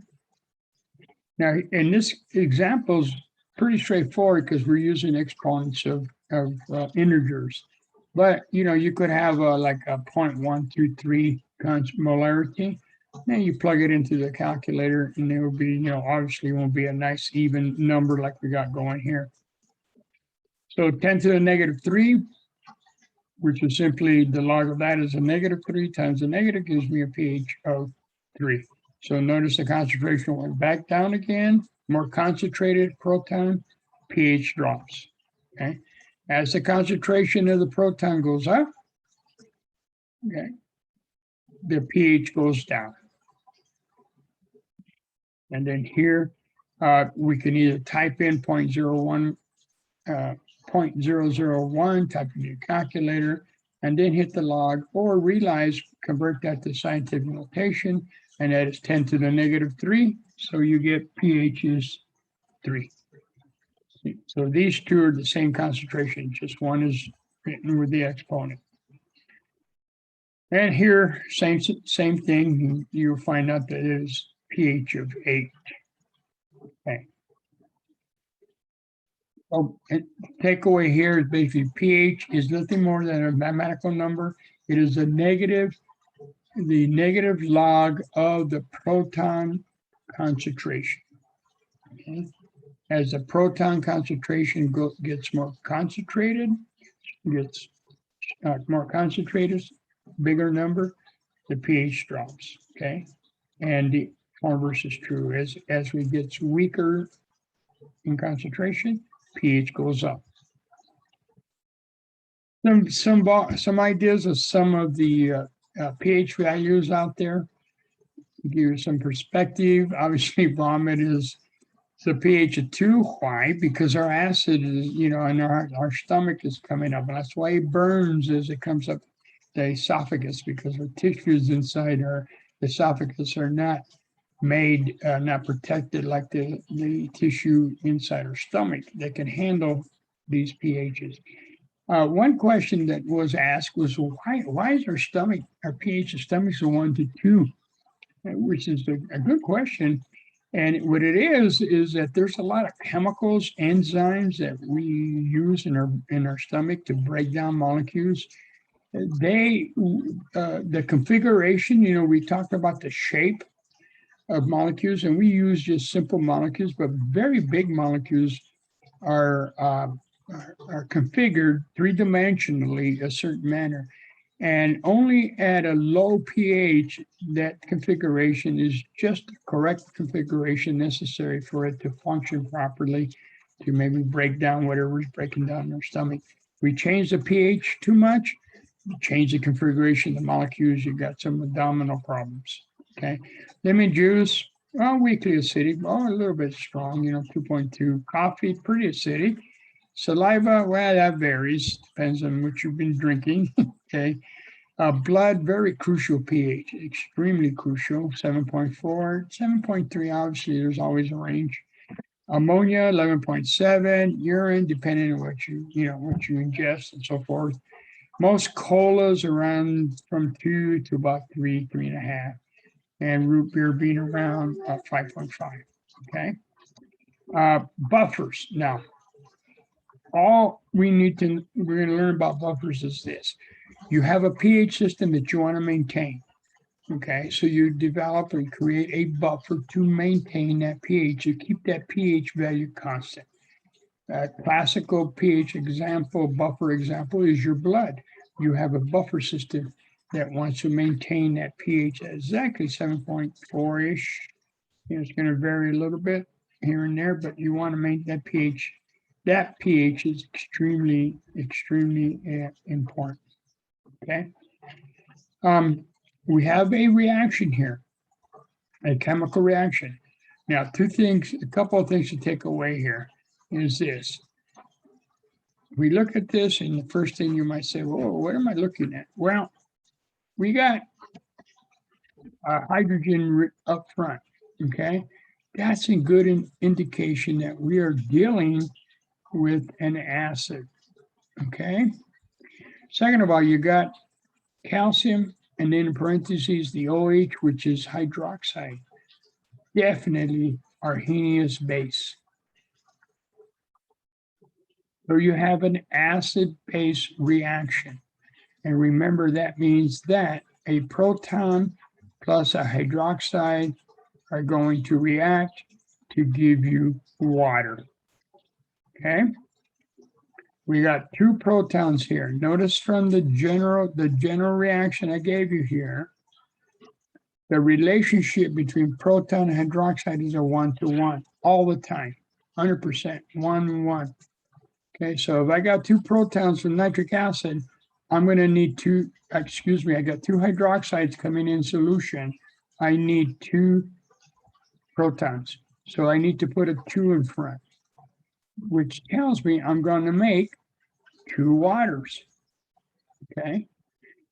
Now, in this example is pretty straightforward because we're using exponents of integers. But, you could have like a 0.123 molarity. Then you plug it into the calculator and it will be, obviously won't be a nice even number like we got going here. So 10 to the -3, which is simply the log of that is a -3 times the negative gives me a pH of 3. So notice the concentration went back down again, more concentrated proton, pH drops, okay? As the concentration of the proton goes up, okay, the pH goes down. And then here, we can either type in 0.001, type in your calculator, and then hit the log, or realize, convert that to scientific notation, and that is 10 to the -3. So you get pH is 3. So these two are the same concentration, just one is written with the exponent. And here, same thing, you'll find out that it is pH of 8. Okay. Oh, takeaway here is basically pH is nothing more than a mathematical number. It is the negative log of the proton concentration. Okay. As the proton concentration gets more concentrated, bigger number, the pH drops. Okay, and the converse is true. As we get weaker in concentration, pH goes up. Some ideas of some of the pH values out there to give you some perspective. Obviously, vomit is the pH of 2. Why? Because our acid is, and our stomach is coming up, and that's why it burns as it comes up the esophagus, because the tissues inside our esophagus are not made, not protected like the tissue inside our stomach that can handle these pHs. One question that was asked was, well, why is our pH of stomach so 1 to 2? Which is a good question. And what it is that there's a lot of chemicals, enzymes that we use in our stomach to break down molecules. The configuration, we talked about the shape of molecules, and we use just simple molecules, but very big molecules are configured three-dimensionally a certain manner. And only at a low pH, that configuration is just the correct configuration necessary for it to function properly, to maybe break down whatever is breaking down in our stomach. We change the pH too much, change the configuration of the molecules, you've got some abdominal problems. Okay. Lemon juice, weakly acidic, a little bit strong, 2.2. Coffee, pretty acidic. Saliva, well, that varies, depends on what you've been drinking. Okay. Blood, very crucial pH, extremely crucial, 7.4, 7.3, obviously there's always a range. Ammonia, 11.7, urine, depending on what you ingest and so forth. Most colas around from 2 to about 3.5, and root beer being around 5.5, okay? Buffers, now, all we're gonna learn about buffers is this. You have a pH system that you want to maintain. Okay, so you develop and create a buffer to maintain that pH, to keep that pH value constant. A classical pH example, buffer example is your blood. You have a buffer system that wants to maintain that pH at exactly 7.4-ish. You know, it's going to vary a little bit here and there, but you want to make that pH. That pH is extremely, extremely important. Okay. We have a reaction here, a chemical reaction. Now, a couple of things to take away here is this. We look at this, and the first thing you might say, whoa, what am I looking at? Well, we got hydrogen up front, okay? That's a good indication that we are dealing with an acid, okay? Second of all, you got calcium, and then in parentheses, the OH, which is hydroxide. Definitely Arrhenius base. So you have an acid-base reaction. And remember, that means that a proton plus a hydroxide are going to react to give you water. Okay? We got two protons here. Notice from the general reaction I gave you here, the relationship between proton and hydroxide is a 1-to-1 all the time, 100%, 1-1. Okay, so if I got two protons from nitric acid, I'm going to need I got two hydroxides coming in solution. I need two protons. So I need to put a 2 in front, which tells me I'm going to make two waters. Okay.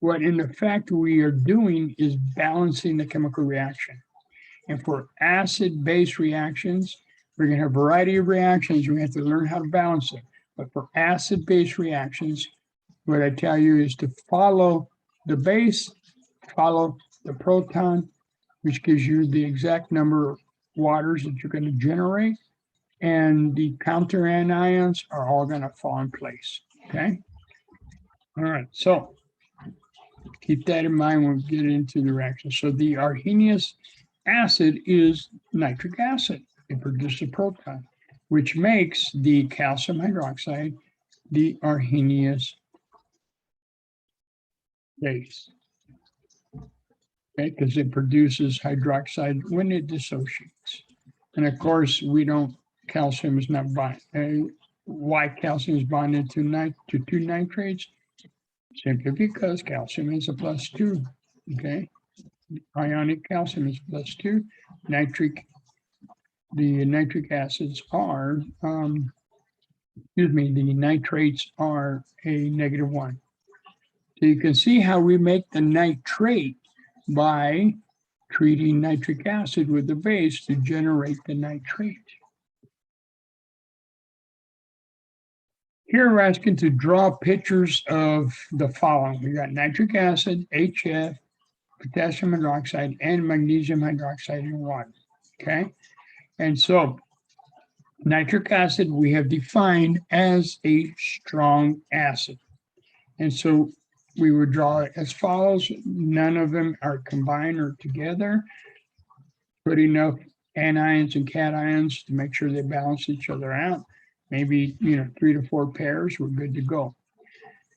What in effect we are doing is balancing the chemical reaction. And for acid-base reactions, we're going to have a variety of reactions. We have to learn how to balance it. But for acid-base reactions, what I tell you is to follow the base, follow the proton, which gives you the exact number of waters that you're going to generate. And the counter anions are all going to fall in place. Okay. All right. So keep that in mind when we get into the reaction. So the Arrhenius acid is nitric acid. It produces a proton, which makes the calcium hydroxide the Arrhenius base. Okay, because it produces hydroxide when it dissociates. And of course, calcium is not bonded. Why calcium is bonded to two nitrates? Simply because calcium is a +2. Okay, ionic calcium is +2. The nitric acids are, the nitrates are a -1. So you can see how we make the nitrate by treating nitric acid with the base to generate the nitrate. Here we're asking to draw pictures of the following. We got nitric acid, HF, potassium hydroxide, and magnesium hydroxide in water. Okay. And so nitric acid we have defined as a strong acid. And so we would draw it as follows. None of them are combined or together. Put enough anions and cations to make sure they balance each other out. Maybe 3 to 4 pairs, we're good to go.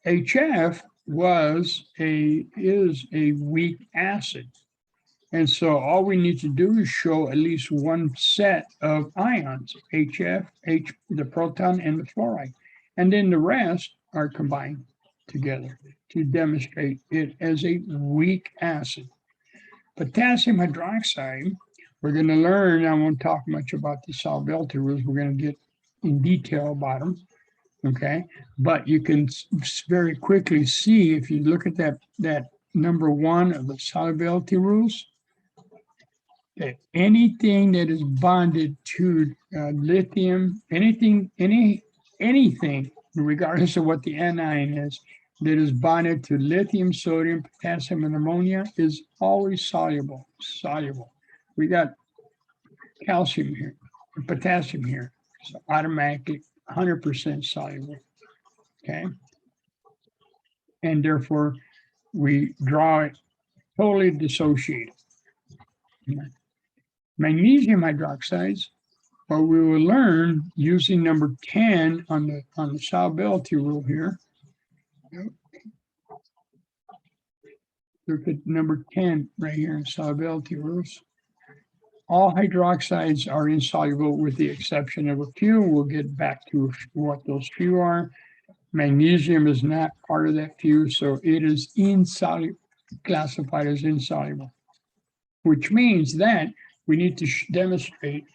HF is a weak acid. And so all we need to do is show at least one set of ions, HF, the proton, and the fluoride. And then the rest are combined together to demonstrate it as a weak acid. Potassium hydroxide, we're going to learn, I won't talk much about the solubility rules, we're going to get in detail about them, okay? But you can very quickly see, if you look at that number 1 of the solubility rules, that anything that is bonded to lithium, anything, regardless of what the anion is, that is bonded to lithium, sodium, potassium, and ammonia is always soluble. We got calcium here, potassium here, so automatically 100% soluble, okay? And therefore, we draw it totally dissociated. Magnesium hydroxides, what we will learn using number 10 on the solubility rule here. Look at number 10 right here in solubility rules. All hydroxides are insoluble with the exception of a few. We'll get back to what those few are. Magnesium is not part of that few, so it is insoluble, classified as insoluble, which means that we need to demonstrate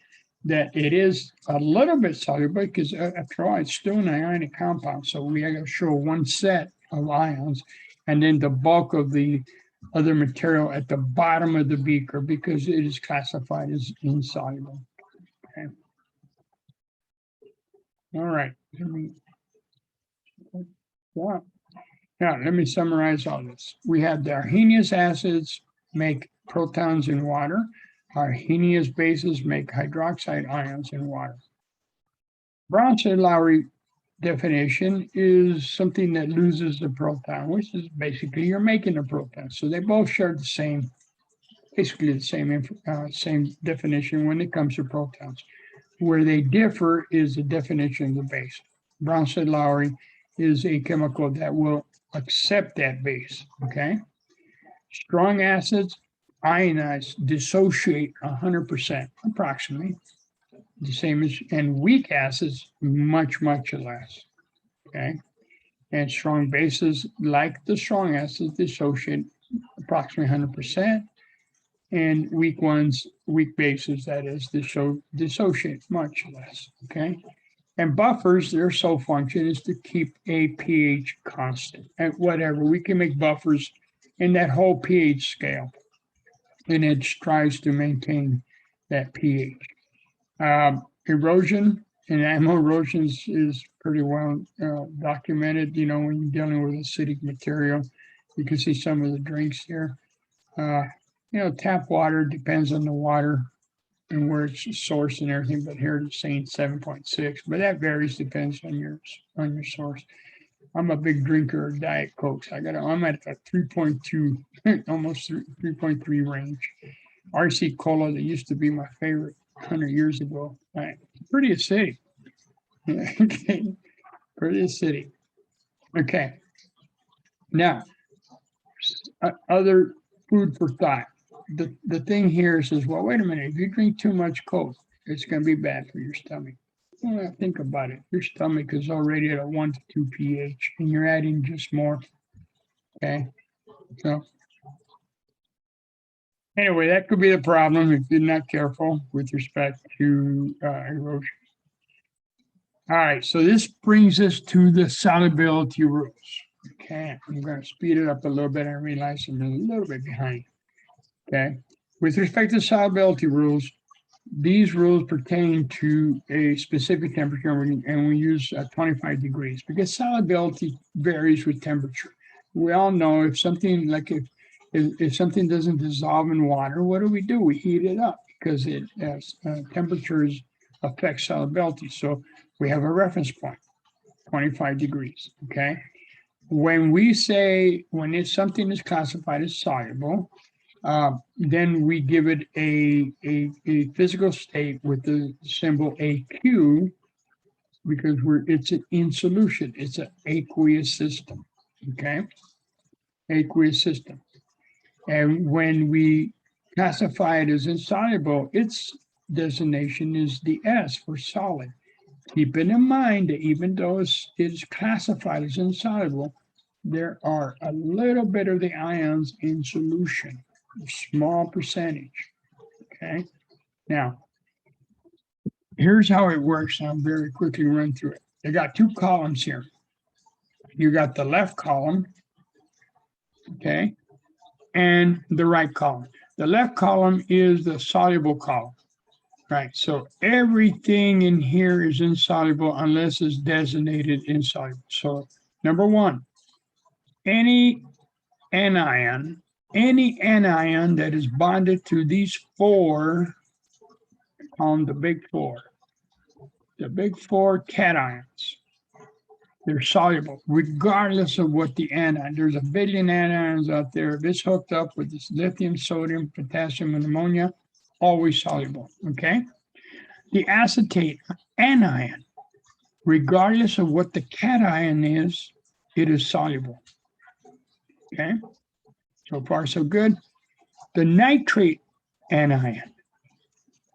that it is a little bit soluble because after all, it's still an ionic compound. So we have to show one set of ions and then the bulk of the other material at the bottom of the beaker because it is classified as insoluble. Okay. All right. Now, let me summarize all this. We have the Arrhenius acids make protons in water. Arrhenius bases make hydroxide ions in water. Bronsted-Lowry definition is something that loses the proton, which is basically you're making a proton. So they both share the same, basically the same definition when it comes to protons. Where they differ is the definition of the base. Bronsted-Lowry is a chemical that will accept that base, okay? Strong acids ionize, dissociate 100%, approximately. The same as, and weak acids, much, much less, okay? And strong bases, like the strong acids, dissociate approximately 100%. And weak ones, weak bases, that is, dissociate much less, okay? And buffers, their sole function is to keep a pH constant at whatever. We can make buffers in that whole pH scale, and it tries to maintain that pH. Erosion and animal erosions is pretty well documented. You know, when you're dealing with acidic material, you can see some of the drinks here. You know, tap water depends on the water and where it's sourced and everything, but here it's saying 7.6, but that varies, depends on your source. I'm a big drinker of Diet Cokes. I'm at a 3.2, almost 3.3 range. RC Cola, that used to be my favorite 100 years ago. Pretty acidic. Okay, pretty acidic. Okay. Now, other food for thought. The thing here says, well, wait a minute, if you drink too much Coke, it's going to be bad for your stomach. Well, think about it. Your stomach is already at a 1 to 2 pH, and you're adding just more. Okay. So anyway, that could be the problem if you're not careful with respect to erosion. All right, so this brings us to the solubility rules. Okay, I'm going to speed it up a little bit. I realize I'm a little bit behind. Okay, with respect to solubility rules, these rules pertain to a specific temperature, and we use 25 degrees because solubility varies with temperature. We all know if something like if something doesn't dissolve in water, what do? We heat it up because it has temperatures affect solubility. So we have a reference point, 25 degrees. Okay, when we say something is classified as soluble, then we give it a physical state with the symbol AQ because it's in solution. It's an aqueous system. Okay, aqueous system. And when we classify it as insoluble, its designation is the S for solid. Keeping in mind that even though it is classified as insoluble, there are a little bit of the ions in solution. A small percentage. Okay. Now, here's how it works. I'll very quickly run through it. I got two columns here. You got the left column, okay, and the right column. The left column is the soluble column, right? So everything in here is insoluble unless it's designated insoluble. So number one, any anion that is bonded to these four on the big four cations, They're soluble, regardless of what the anion. There's a billion anions out there. If it's hooked up with this lithium, sodium, potassium, and ammonia, always soluble, okay? The acetate anion, regardless of what the cation is, it is soluble, okay? So far, so good. The nitrate anion,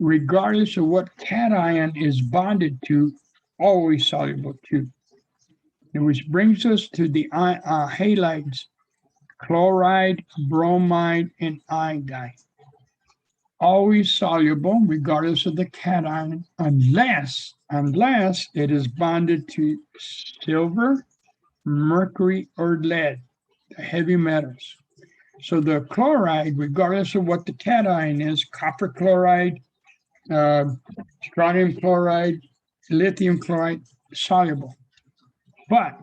regardless of what cation is bonded to, always soluble too. And which brings us to the halides, chloride, bromide, and iodide. Always soluble, regardless of the cation, unless it is bonded to silver, mercury, or lead, the heavy metals. So the chloride, regardless of what the cation is, copper chloride, strontium chloride, lithium chloride, soluble. But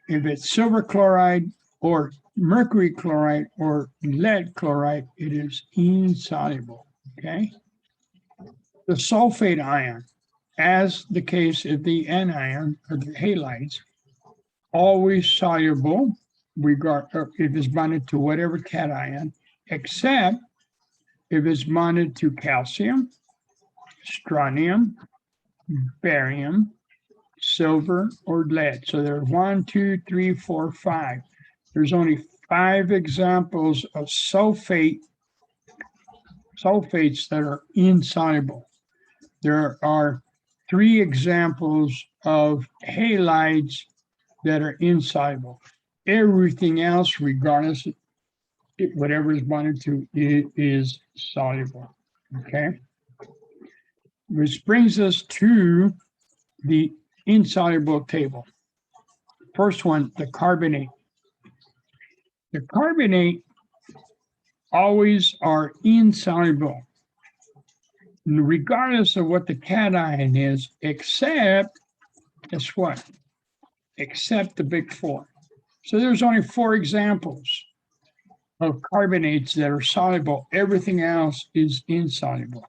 if it's silver chloride or mercury chloride or lead chloride, it is insoluble, okay? The sulfate ion, as the case of the anion or the halides, always soluble, if it's bonded to whatever cation, except if it's bonded to calcium, strontium, barium, silver, or lead. So there are 1, 2, 3, 4, 5. There's only 5 examples of sulfates that are insoluble. There are 3 examples of halides that are insoluble. Everything else, regardless of whatever is bonded to, it is soluble. Okay. Which brings us to the insoluble table. First one, the carbonate. The carbonate always are insoluble, regardless of what the cation is, except, guess what? Except the big 4. So there's only 4 examples of carbonates that are soluble. Everything else is insoluble.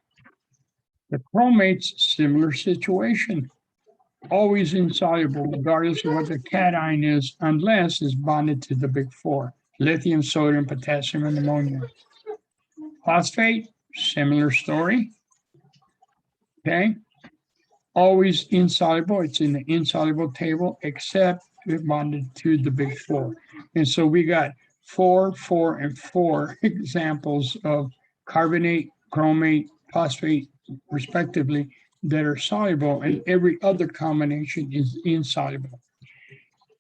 The chromates, similar situation. Always insoluble, regardless of what the cation is, unless it's bonded to the big 4. Lithium, sodium, potassium, and ammonia. Phosphate, similar story. Okay. Always insoluble. It's in the insoluble table, except if bonded to the big 4. And so we got 4, 4, and 4 examples of carbonate, chromate, phosphate, respectively, that are soluble, and every other combination is insoluble.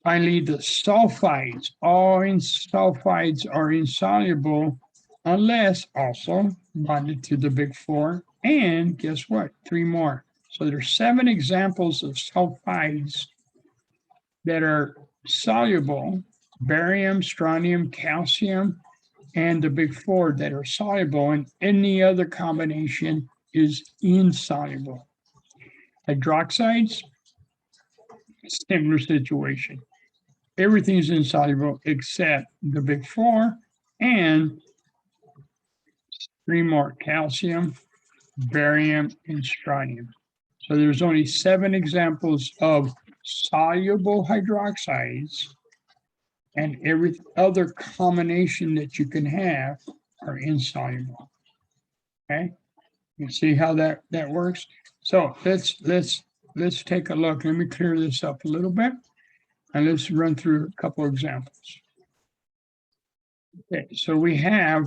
Finally, the sulfides. All sulfides are insoluble unless also bonded to the big 4. And guess what? 3 more. So there's 7 examples of sulfides that are soluble: barium, strontium, calcium, and the big 4 that are soluble, and any other combination is insoluble. Hydroxides, similar situation. Everything is insoluble except the big 4 and 3 more: calcium, barium, and strontium. So there's only 7 examples of soluble hydroxides, and every other combination that you can have are insoluble. Okay, you see how that works? So let's take a look. Let me clear this up a little bit, and let's run through a couple of examples. Okay, so we have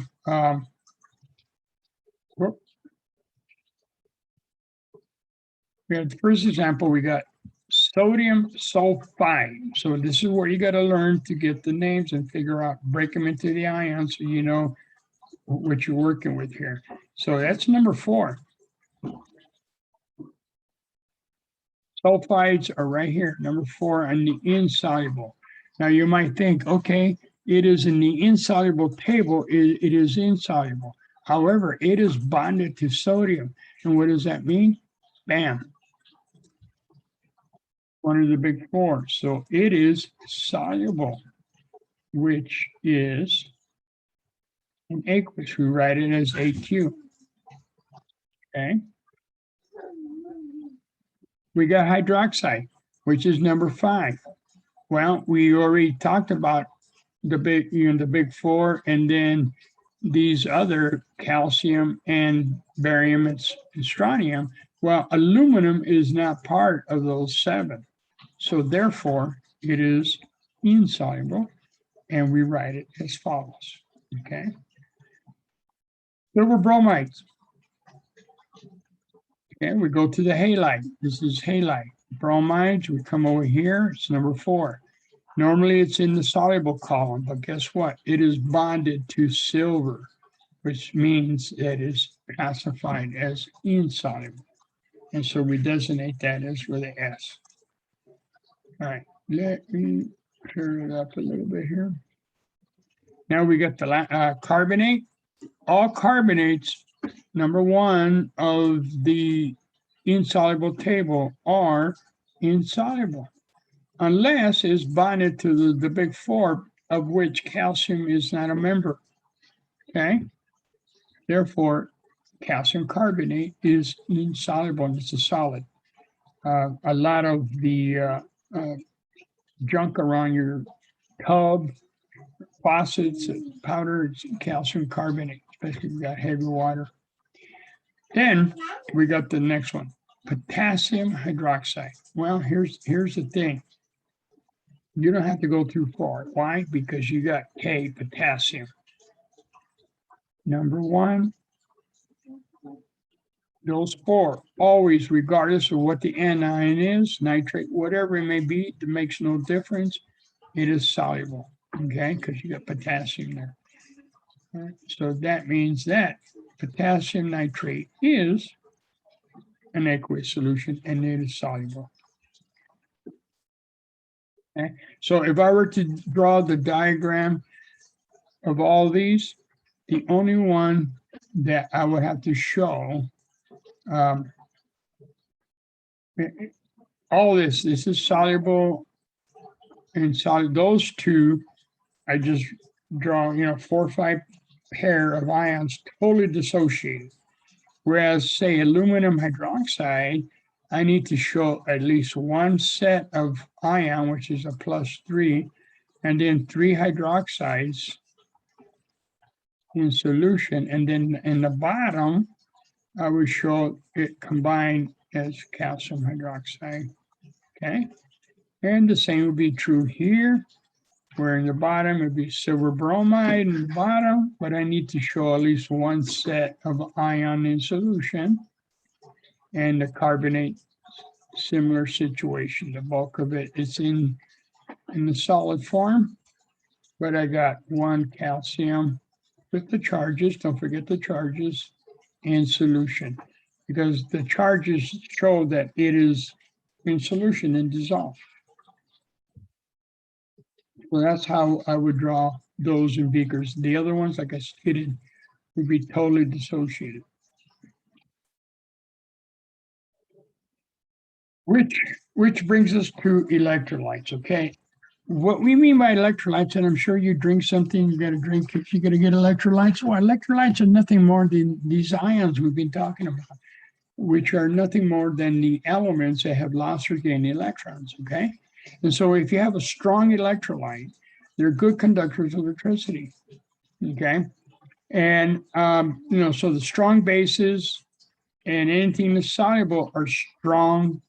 the first example. We got sodium sulfide. So this is where you got to learn to get the names and figure out, break them into the ions so you know what you're working with here. So that's number 4. Sulfides are right here, number 4 on the insoluble. Now you might think, okay, it is in the insoluble table, it is insoluble. However, it is bonded to sodium. And what does that mean? Bam. One of the big 4. So it is soluble, which is an aqueous. We write it as AQ. Okay. We got hydroxide, which is number 5. Well, we already talked about the big four, and then these other calcium and barium and strontium. Well, aluminum is not part of those seven. So therefore, it is insoluble, and we write it as follows, okay? Silver bromides. Okay, we go to the halide. This is halide. Bromides, we come over here, it's number 4. Normally it's in the soluble column, but guess what? It is bonded to silver, which means that it's classified as insoluble. And so we designate that as with an S. All right, let me clear it up a little bit here. Now we got the carbonate. All carbonates, number 1 of the insoluble table are insoluble, unless it's bonded to the big 4, of which calcium is not a member. Okay. Therefore, calcium carbonate is insoluble and it's a solid. A lot of the junk around your tub, faucets, powder, it's calcium carbonate, especially if you got heavy water. Then we got the next one, potassium hydroxide. Well, here's the thing. You don't have to go too far. Why? Because you got K, potassium. Number 1, those 4, always, regardless of what the anion is, nitrate, whatever it may be, it makes no difference. It is soluble, okay, because you got potassium there. All right, so that means that potassium nitrate is an aqueous solution and it is soluble. Okay, so if I were to draw the diagram of all these, the only one that I would have to show, all this is soluble and solid. Those two, I just draw, 4 or 5 pair of ions totally dissociated. Whereas, say, aluminum hydroxide, I need to show at least 1 set of ion, which is a +3, and then 3 hydroxides in solution. And then in the bottom, I would show it combined as calcium hydroxide, okay? And the same would be true here, where in the bottom it would be silver bromide in the bottom, but I need to show at least 1 set of ion in solution. And the carbonate, similar situation. The bulk of it is in the solid form, but I got 1 calcium with the charges, don't forget the charges, in solution, because the charges show that it is in solution and dissolved. So that's how I would draw those in beakers. The other ones, like I stated, would be totally dissociated. Which brings us to electrolytes, okay? What we mean by electrolytes, and I'm sure you drink something, you got to drink if you're going to get electrolytes. Well, electrolytes are nothing more than these ions we've been talking about, which are nothing more than the elements that have lost or gained electrons, okay? And so if you have a strong electrolyte, they're good conductors of electricity, okay? And, so the strong bases and anything that's soluble are strong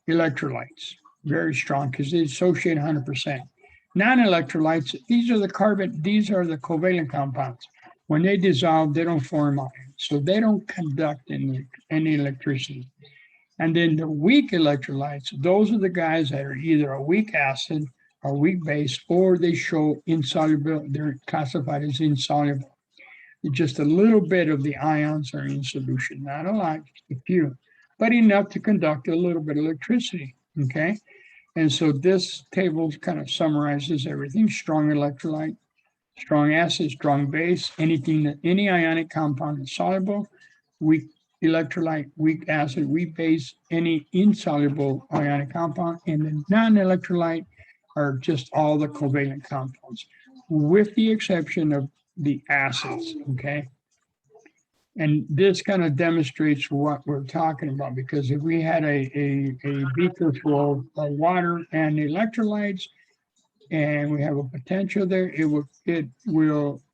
electrolytes, very strong, because they dissociate 100%. Non-electrolytes, these are the covalent compounds. When they dissolve, they don't form ions, so they don't conduct any electricity. And then the weak electrolytes, those are the guys that are either a weak acid, a weak base, or they show insoluble, they're classified as insoluble. Just a little bit of the ions are in solution, not a lot, just a few, but enough to conduct a little bit of electricity, okay? And so this table kind of summarizes everything: strong electrolyte, strong acid, strong base, any ionic compound is soluble, weak electrolyte, weak acid, weak base, any insoluble ionic compound, and the non-electrolyte are just all the covalent compounds, with the exception of the acids, okay? And this kind of demonstrates what we're talking about, because if we had a beaker full of water and electrolytes, and we have a potential there,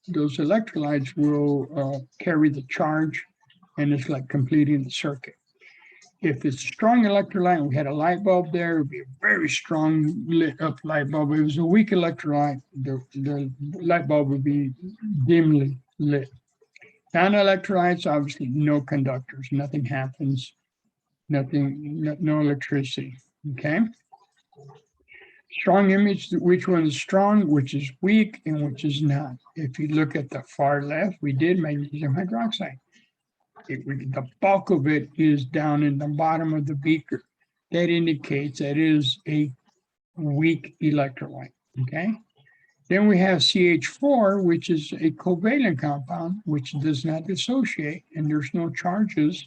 those electrolytes will carry the charge, and it's like completing the circuit. If it's a strong electrolyte, and we had a light bulb there, it would be a very strong lit up light bulb. If it was a weak electrolyte, the light bulb would be dimly lit. Non-electrolytes, obviously no conductors, nothing happens, no electricity, okay? Strong image, which one is strong, which is weak, and which is not. If you look at the far left, we did magnesium hydroxide. The bulk of it is down in the bottom of the beaker. That indicates that it is a weak electrolyte, okay? Then we have CH4, which is a covalent compound, which does not dissociate, and there's no charges.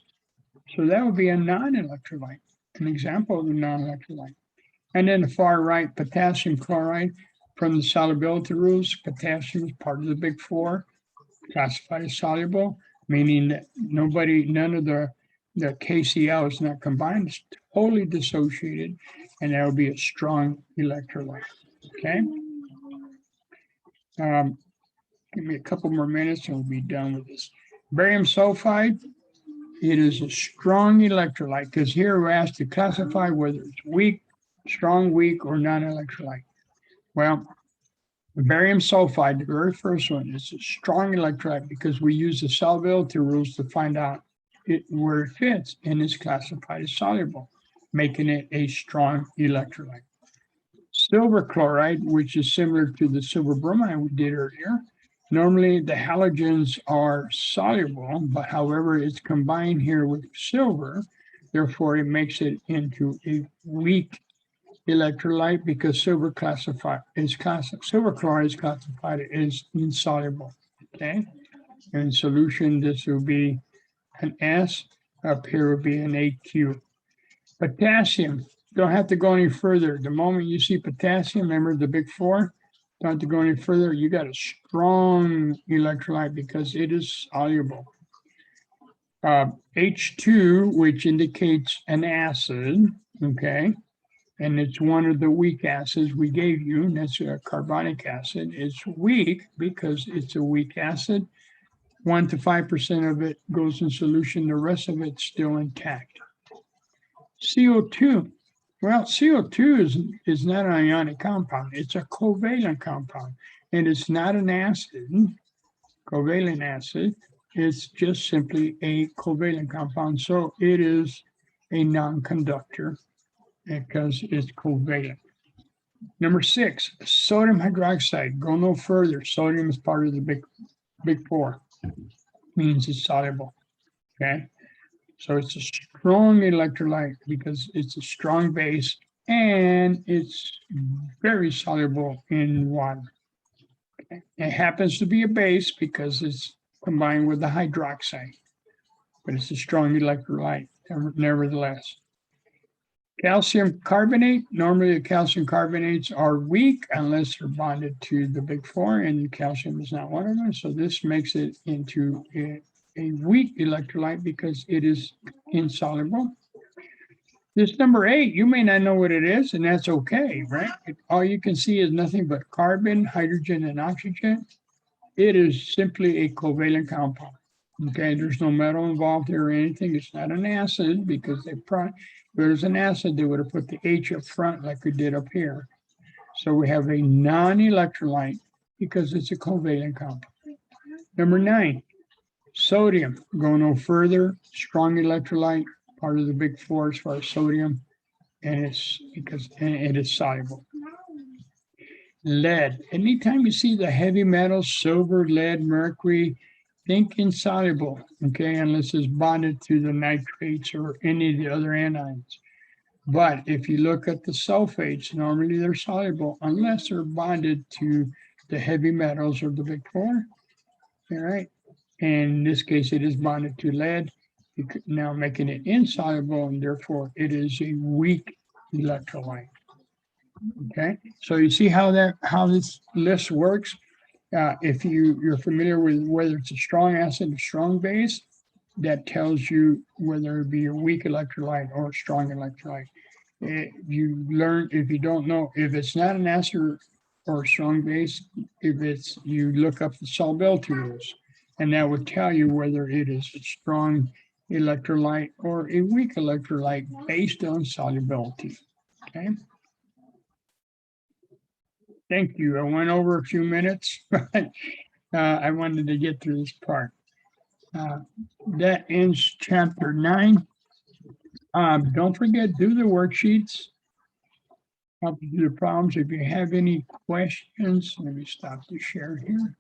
So that would be a non-electrolyte, an example of a non-electrolyte. And then the far right, potassium chloride, from the solubility rules, potassium is part of the big four, classified as soluble, meaning that none of the KCl is not combined, it's totally dissociated, and that would be a strong electrolyte, okay? Give me a couple more minutes and we'll be done with this. Barium sulfide, it is a strong electrolyte, because here we're asked to classify whether it's weak, strong, weak, or non-electrolyte. Well, barium sulfide, the very first one, is a strong electrolyte because we use the solubility rules to find out where it fits, and is classified as soluble, making it a strong electrolyte. Silver chloride, which is similar to the silver bromide we did earlier. Normally the halogens are soluble, but however, it's combined here with silver. Therefore, it makes it into a weak electrolyte because silver chloride is classified as insoluble. Okay. In solution, this will be an S. Up here will be an AQ. Potassium. Don't have to go any further. The moment you see potassium, remember the big four? Don't have to go any further. You got a strong electrolyte because it is soluble. H2, which indicates an acid, okay? And it's one of the weak acids we gave you, and that's a carbonic acid. It's weak because it's a weak acid. 1 to 5% of it goes in solution. The rest of it's still intact. CO2. Well, CO2 is not an ionic compound. It's a covalent compound, and it's not an acid, covalent acid. It's just simply a covalent compound. So it is a non-conductor because it's covalent. Number 6, sodium hydroxide. Go no further. Sodium is part of the big four. Means it's soluble. Okay. So it's a strong electrolyte because it's a strong base and it's very soluble in water. Okay. It happens to be a base because it's combined with the hydroxide, but it's a strong electrolyte nevertheless. Calcium carbonate. Normally the calcium carbonates are weak unless they're bonded to the big four, and calcium is not one of them. So this makes it into a weak electrolyte because it is insoluble. This number 8, you may not know what it is, and that's okay, right? All you can see is nothing but carbon, hydrogen, and oxygen. It is simply a covalent compound. Okay, there's no metal involved here or anything. It's not an acid because if there's an acid, they would have put the H up front like we did up here. So we have a non-electrolyte because it's a covalent compound. Number 9, sodium. Go no further. Strong electrolyte, part of the big four as far as sodium, and it is soluble. Lead. Anytime you see the heavy metals, silver, lead, mercury, think insoluble, okay, unless it's bonded to the nitrates or any of the other anions. But if you look at the sulfates, normally they're soluble unless they're bonded to the heavy metals or the big four. All right. And in this case, it is bonded to lead, now making it insoluble, and therefore it is a weak electrolyte. Okay. So you see how this list works. If you're familiar with whether it's a strong acid or strong base, that tells you whether it be a weak electrolyte or a strong electrolyte. You learn, if you don't know, if it's not an acid or strong base, if it's, you look up the solubility rules, and that would tell you whether it is a strong electrolyte or a weak electrolyte based on solubility. Okay. Thank you. I went over a few minutes, but I wanted to get through this part. That ends chapter 9. Don't forget, do the worksheets. Help you do the problems. If you have any questions, let me stop the share here.